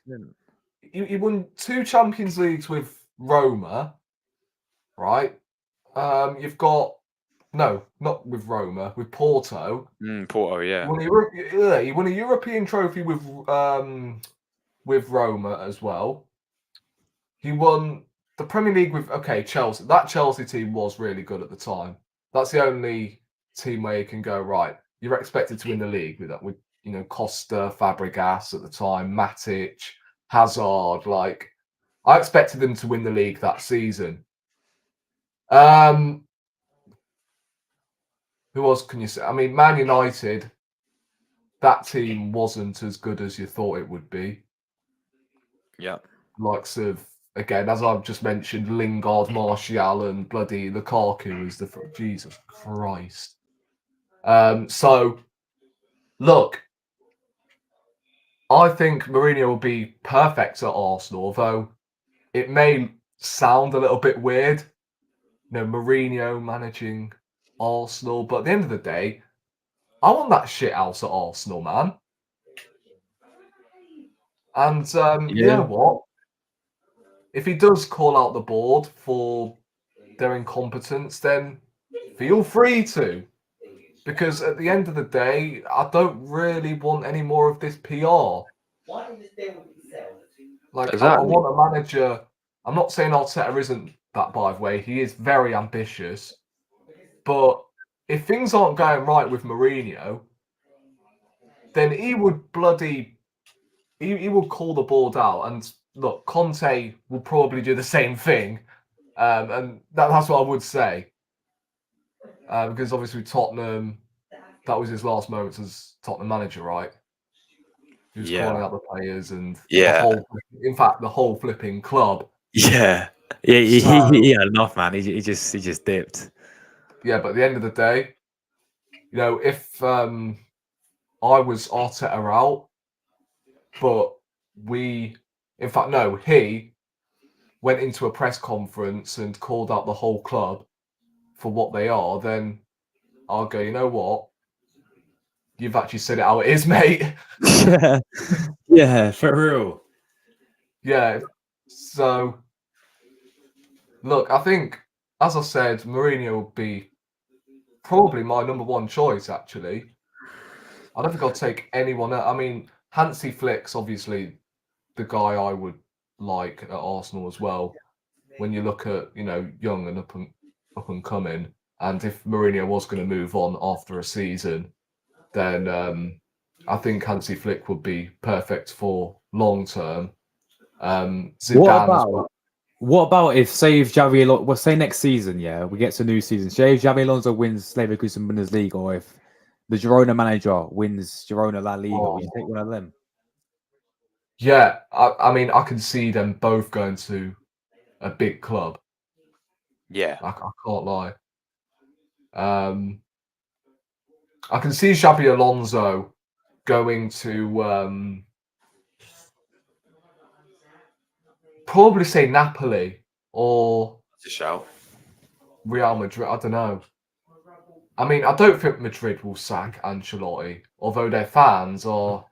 he won 2 Champions Leagues with Roma, right? You've got not with Roma, with Porto. Porto, yeah. He won a European trophy with Roma as well. He won the Premier League with Chelsea. That Chelsea team was really good at the time. That's the only team where you can go, right, you're expected to win the league with that, with you know, Costa, Fabregas at the time, Matic, Hazard. Like, I expected them to win the league that season. Who else can you say? I mean, Man United, that team wasn't as good as you thought it would be. Yeah. Likes of, again, as I've just mentioned, Lingard, Martial, and bloody Lukaku is the Jesus Christ. So, look, I think Mourinho will be perfect at Arsenal, although it may sound a little bit weird, you know, Mourinho managing Arsenal, but at the end of the day, I want that shit house at Arsenal, man. And you know what? If he does call out the board for their incompetence, then feel free to. Because at the end of the day, I don't really want any more of this PR. Like, exactly. I want a manager. I'm not saying Arteta isn't that, by the way. He is very ambitious. But if things aren't going right with Mourinho, then he would bloody... He will call the board out. And look, Conte will probably do the same thing. And that's what I would say. Because obviously Tottenham, that was his last moments as Tottenham manager, right? He was calling out the players and the whole flipping club. Yeah. He had enough, man. He just dipped. Yeah, but at the end of the day, you know, if I was Arteta out, but he went into a press conference and called out the whole club for what they are, then I'll go, you know what? You've actually said it how it is, mate. Yeah, for real. Yeah. So, look, I think, as I said, Mourinho will be probably my number one choice, actually. I don't think I'll take anyone else. I mean, Hansi Flick's obviously the guy I would like at Arsenal as well. When you look at, young and up and coming, and if Mourinho was going to move on after a season, then I think Hansi Flick would be perfect for long term. Zidane as well. What about if Xabi Alonso, well, say next season, we get to a new season. Say if Xabi Alonso wins Leverkusen Bundesliga, or if the Girona manager wins Girona La Liga, would you take one of them? Yeah, I mean, I can see them both going to a big club. Yeah. I can't lie. I can see Xabi Alonso going to probably say Napoli or That's a shout. Real Madrid. I don't know. I mean, I don't think Madrid will sack Ancelotti, although their fans are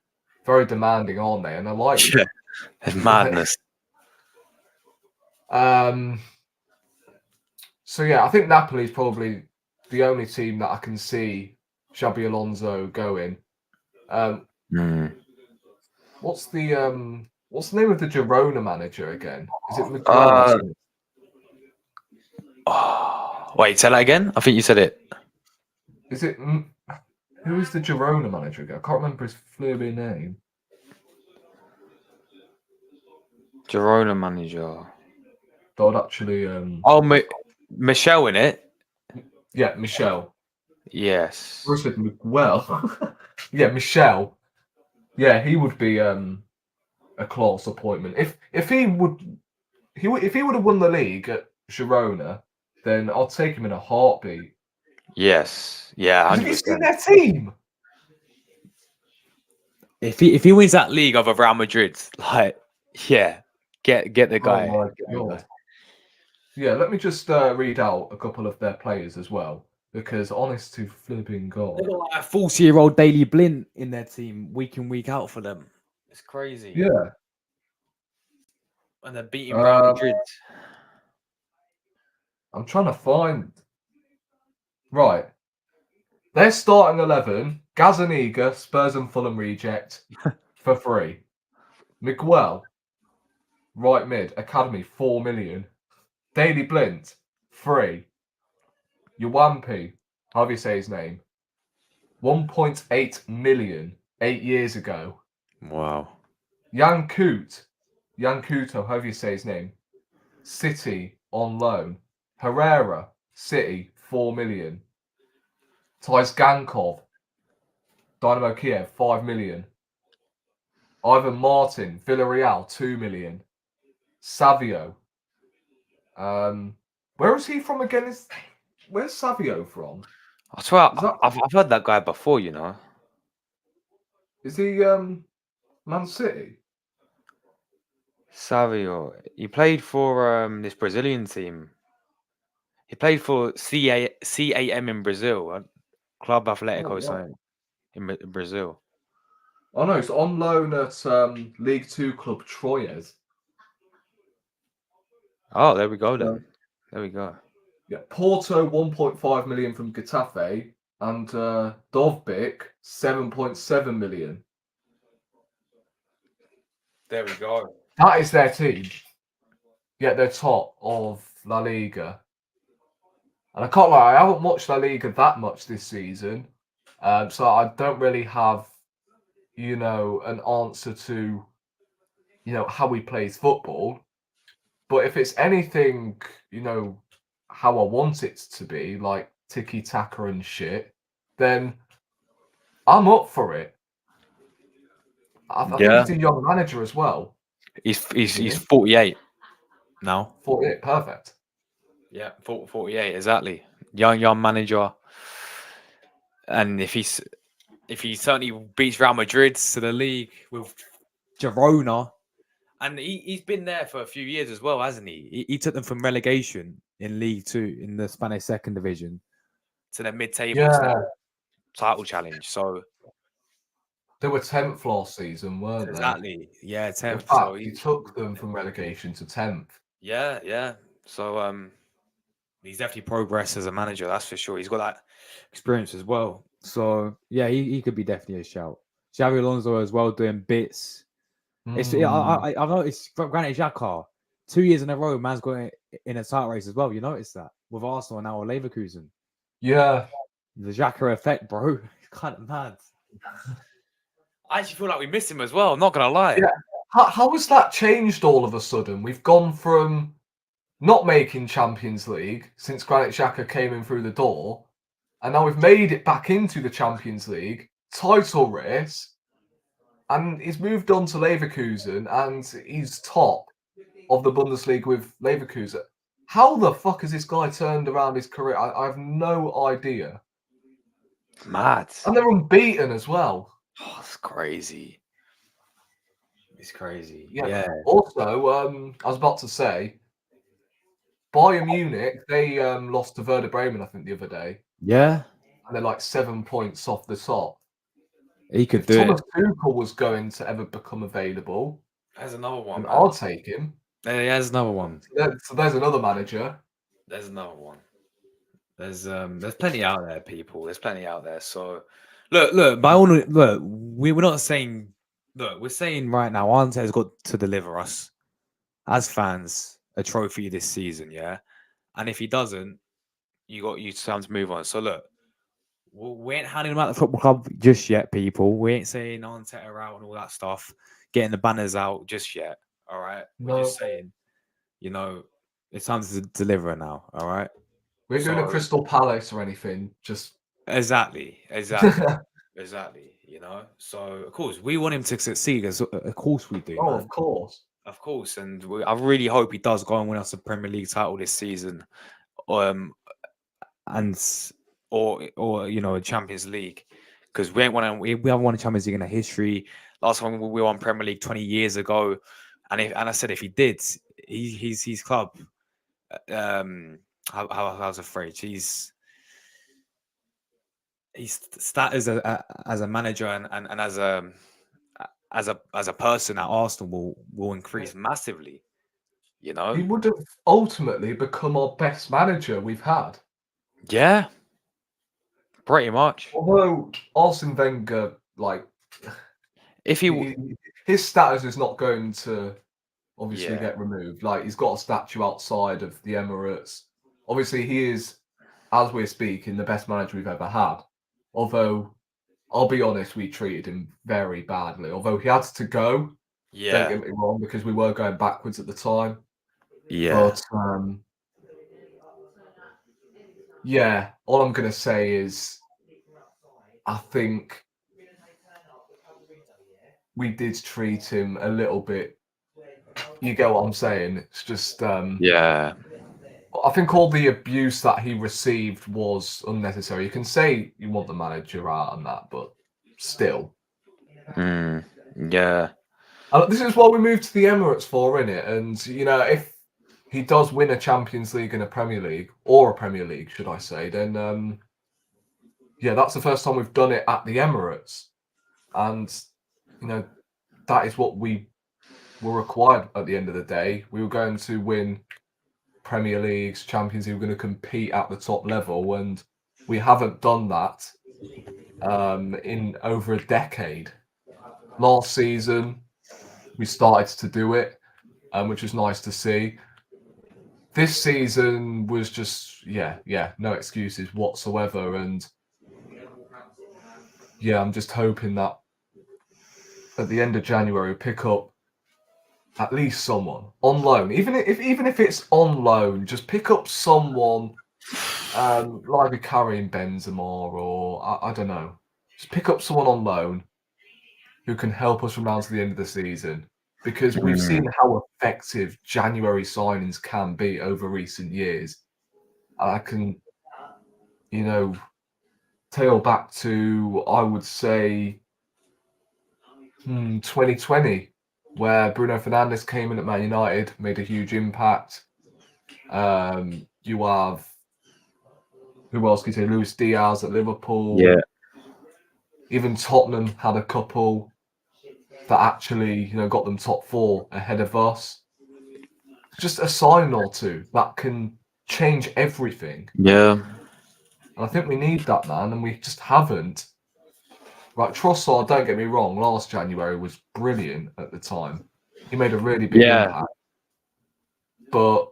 very demanding, aren't they? And I like them. It's madness. So yeah, I think Napoli is probably the only team that I can see Xabi Alonso going. What's the name of the Girona manager again? Is it Miguel? Wait, say that again? I think you said it. Is it who is the Girona manager again? I can't remember his fluid name. Girona manager. But actually, Michelle in it. Yeah, Michelle. Yes. I said Miguel. Yeah, Michelle. Yeah, he would be a class appointment. If he would have won the league at Girona, then I'll take him in a heartbeat. Yes. Yeah, 100%. Have you seen their team? If he wins that league over Real Madrid, get the guy. Oh my God. Yeah, let me just read out a couple of their players as well, because honest to flipping God, they've got like a 40-year-old Daily Blind in their team week in, week out for them. It's crazy. Yeah. And they're beating Real Madrid. I'm trying to find. Right. Their starting 11, Gazaniga, Spurs and Fulham reject for free. Miguel, right mid, Academy, 4 million. Daily Blind, free. Yuwampi, however you say his name, 1.8 million 8 years ago. Wow. Yankuto, however you say his name, City on loan. Herrera, City, 4 million. Gankov, Dynamo Kiev, 5 million. Ivan Martin, Villarreal, 2 million. Savio. Where is he from again? Where's Savio from? I swear, I've heard that guy before, you know. Is he Man City? Savio. He played for this Brazilian team. He played for CAM in Brazil, Club Atlético in Brazil. Oh no, it's on loan at League 2 club Troyes. Oh, there we go then. There we go. Yeah, Porto 1.5 million from Getafe and Dovbyk 7.7 million. There we go. That is their team. Yeah, they're top of La Liga. And I can't lie, I haven't watched La Liga that much this season. So I don't really have, an answer to, how he plays football. But if it's anything, how I want it to be, like tiki-taka and shit, then I'm up for it. I think he's a young manager as well. He's 48 now. 48, perfect. Yeah, 48, exactly. Young manager. And if he's if he certainly beats Real Madrid to the league with Girona, and he's been there for a few years as well, hasn't he? He took them from relegation in League Two in the Spanish second division to the mid-table to Yeah, title challenge. So they were 10th last season, weren't they? exactly, yeah, In 10th. So fact, he took them from relegation to 10th. yeah. So he's definitely progressed as a manager, that's for sure. He's got that experience as well. So yeah, he could be definitely a shout. Xavi Alonso as well doing bits. I've noticed Granit Xhaka 2 years in a row, man's got it in a title race as well. You noticed that with Arsenal and now with Leverkusen. Yeah. The Xhaka effect, bro. It's kind of mad. I actually feel like we missed him as well. I'm not gonna lie. Yeah. How has that changed all of a sudden? We've gone from not making Champions League since Granit Xhaka came in through the door, and now we've made it back into the Champions League title race, and he's moved on to Leverkusen, and he's top of the Bundesliga with Leverkusen. How the fuck has this guy turned around his career? I have no idea. Mad. And they're unbeaten as well. Oh, it's crazy. It's crazy. Yeah. Yeah. Also, I was about to say, Bayern Munich, they lost to Werder Bremen, I think, the other day. Yeah. And they're like 7 points off the top. He could If do Thomas it. Tuchel was going to ever become available, There's another one, then man. I'll take him. There's another one. So there's another manager. There's another one. There's plenty out there, people. There's plenty out there. So look, by all look, we're not saying we're saying right now, Arteta's got to deliver us as fans a trophy this season, yeah. And if he doesn't, it's time to move on. So look, we ain't handing him out the football club just yet, people. We ain't saying Arteta out and all that stuff, getting the banners out just yet. All right, we're just saying, it's time to deliver now. All right. We're doing a Crystal Palace or anything. Just exactly. So of course we want him to succeed. Of course we do. Oh, Man. of course, and I really hope he does go and win us a Premier League title this season, or a Champions League, because we haven't won a Champions League in our history. Last time we won Premier League 20 years ago, and I said if he did, his club. How's the phrase? He's started as a manager and as a person at Arsenal will increase massively. He would have ultimately become our best manager we've had. Yeah, pretty much. Although Arsene Wenger, if his status is not going to obviously get removed. Like, he's got a statue outside of the Emirates. Obviously, he is, as we're speaking, the best manager we've ever had. Although, I'll be honest, we treated him very badly. Although he had to go, don't get me wrong, because we were going backwards at the time. Yeah. But, yeah, all I'm going to say is I think we did treat him a little bit. You get what I'm saying? It's just, yeah. I think all the abuse that he received was unnecessary. You can say you want the manager out and that, but still. Yeah. This is what we moved to the Emirates for, innit? And, if he does win a Champions League and a Premier League, or a Premier League, should I say, then, yeah, that's the first time we've done it at the Emirates. And, that is what we were required at the end of the day. We were going to win Premier Leagues, Champions League, we're going to compete at the top level, and we haven't done that in over a decade. Last season, we started to do it, which was nice to see. This season was just, no excuses whatsoever, and yeah, I'm just hoping that at the end of January, we pick up at least someone on loan, even if it's on loan, just pick up someone like Karim Benzema or I don't know, just pick up someone on loan who can help us from now to the end of the season, because we've seen how effective January signings can be over recent years. And I can, tail back to, I would say, 2020, where Bruno Fernandes came in at Man United, made a huge impact. You have, who else can you say? Luis Diaz at Liverpool. Yeah. Even Tottenham had a couple that actually, got them top 4 ahead of us. Just a sign or two that can change everything. Yeah. And I think we need that, man, and we just haven't. Right, Trossard, don't get me wrong, last January was brilliant at the time. He made a really big impact. But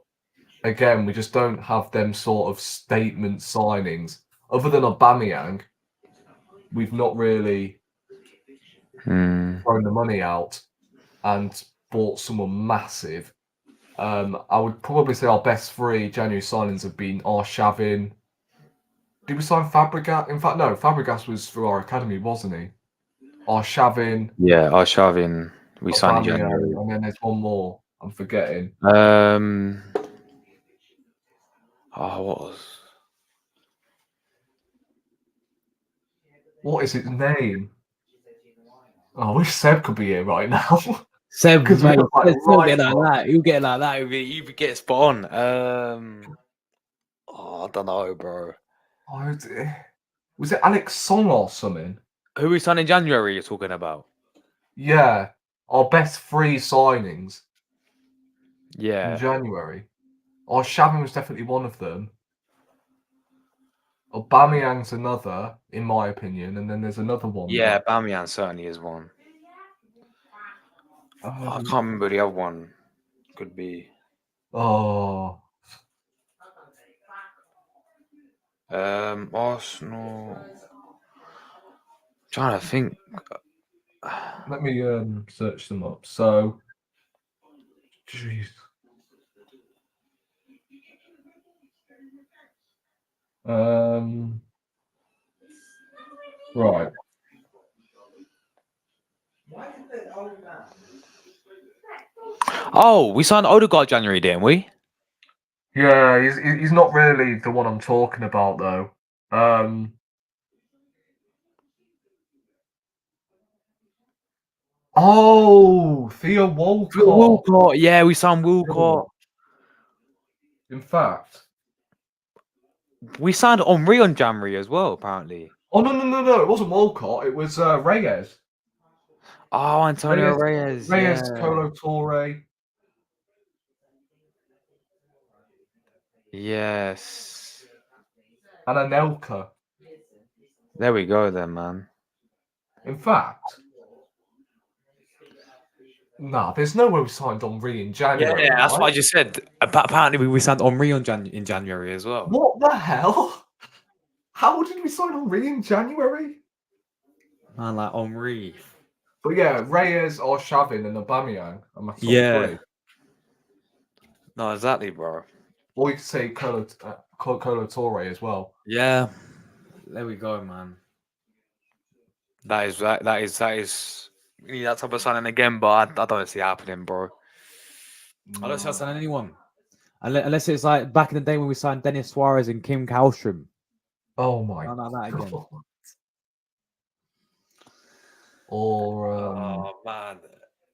again, we just don't have them sort of statement signings. Other than Aubameyang, we've not really thrown the money out and bought someone massive. I would probably say our best 3 January signings have been Arshavin. Did we sign Fabregas? In fact, no, Fabregas was through our academy, wasn't he? Arshavin. Yeah, Arshavin. We signed in January. And then there's one more. I'm forgetting. What is his name? Oh, I wish Seb could be here right now. Seb, Because mate, right get like that. He'll get like that. You get spot on. I don't know, bro. Was it Alex Song or something? Who we signed in January? You're talking about? Yeah, our best 3 signings. Yeah, in January. Arshavin was definitely one of them. Aubameyang's another, in my opinion, and then there's another one. Yeah, Aubameyang certainly is one. I can't remember the other one. Could be. Arsenal. Trying to think. Let me search them up. So, jeez. Right. Oh, we signed Odegaard January, didn't we? Yeah, he's not really the one I'm talking about though. Theo Walcott. Walcott, yeah, we signed Walcott. In fact, we signed Henry on January as well, apparently. Oh no! It wasn't Walcott. It was Reyes. Oh, Antonio Reyes. Reyes, Yeah. Colo Torre. Yes. And Anelka. There we go then, man. In fact, there's no way we signed Henry in January. Yeah, that's what I just said. Apparently, we signed Henry in January as well. What the hell? How did we sign Henry in January? Man, like Henry. But yeah, Reyes, Arshavin, and Aubameyang are my top 3. No, exactly, bro. Or you could say Colo Torre as well. Yeah. There we go, man. That is. We need that type of signing again, but I don't see it happening, bro. I don't see us signing anyone. Unless it's like back in the day when we signed Dennis Suarez and Kim Kallstrom. Oh my God. That again. Or oh man.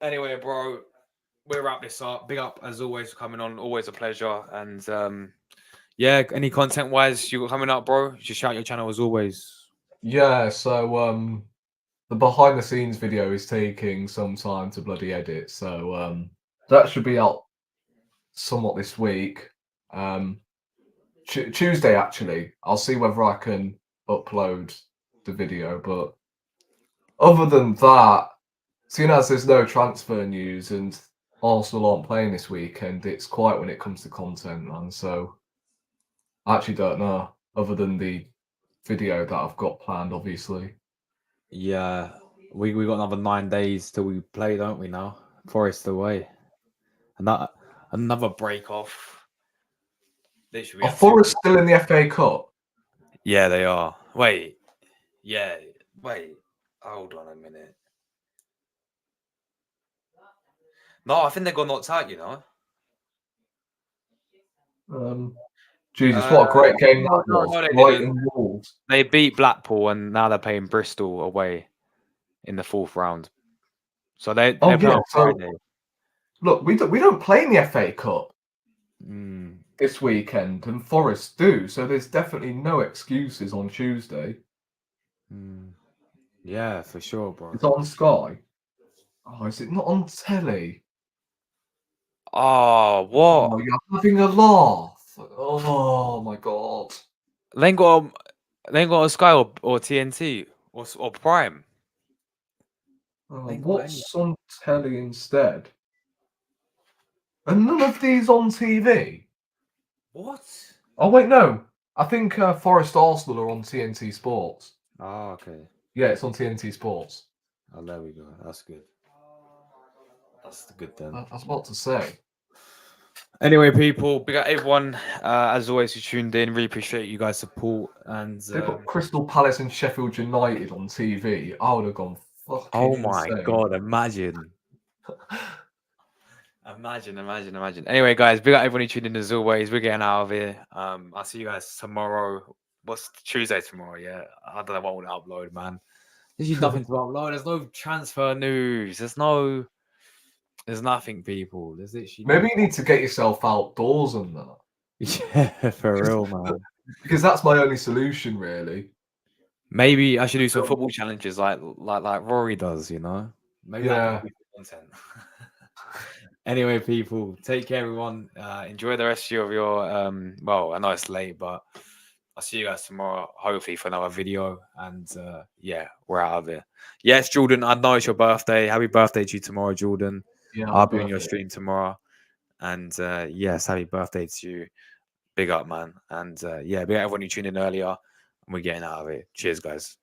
Anyway, bro, we'll wrap this up. Big up as always for coming on. Always a pleasure. And yeah, any content wise you got coming up, bro? Just shout your channel as always. Yeah, so the behind the scenes video is taking some time to bloody edit, so that should be out somewhat this week. Tuesday actually. I'll see whether I can upload the video, but other than that, seeing as there's no transfer news and Arsenal aren't playing this weekend, it's quiet when it comes to content, man. So I actually don't know, other than the video that I've got planned, obviously. Yeah, we got another 9 days till we play, don't we? Now Forest away, and that another break off. Are Forest still in the FA Cup? Yeah, they are. Wait. Hold on a minute. No, I think they got knocked out. You know. Jesus, what a great game that No, was. no, they Brighton didn't. Wolves. They beat Blackpool, and now they're playing Bristol away in the 4th round. So they're playing on Friday. Look, we don't play in the FA Cup Mm. this weekend, and Forest do. So there's definitely no excuses on Tuesday. Yeah, for sure, bro. It's on Sky. Oh, is it not on telly? Oh, what? Oh, you're having a laugh. Oh my god. They ain't got a Sky or TNT or Prime. What's on telly instead? And none of these on TV. What? Oh wait, no. I think Forest Arsenal are on TNT Sports. Oh, okay. Yeah, it's on TNT Sports. Oh, there we go. That's good. That's good then. I was about to say. Anyway, people, big up everyone. As always, who tuned in. Really appreciate you guys' support. And They've got Crystal Palace and Sheffield United on TV. I would have gone fucking oh my insane. god, imagine. Imagine. Anyway, guys, big up everyone who tuned in as always. We're getting out of here. I'll see you guys tomorrow. What's Tuesday tomorrow? Yeah, I don't know what we'll upload, man. There's nothing to upload. There's no transfer news. There's nothing, people. There's literally Maybe you need to get yourself outdoors and that. Yeah, for real, man. Because that's my only solution, really. Maybe I should do some football challenges like Rory does, you know? Maybe that could be content. Anyway, people, take care, everyone. Enjoy the rest of your well, I know it's late, but I'll see you guys tomorrow, hopefully for another video. And yeah, we're out of here. Yes, Jordan, I know it's your birthday. Happy birthday to you tomorrow, Jordan. Yeah, I'll be on your stream tomorrow. And yes, happy birthday to you. Big up, man. And yeah, big up everyone who tuned in earlier. And we're getting out of here. Cheers, guys.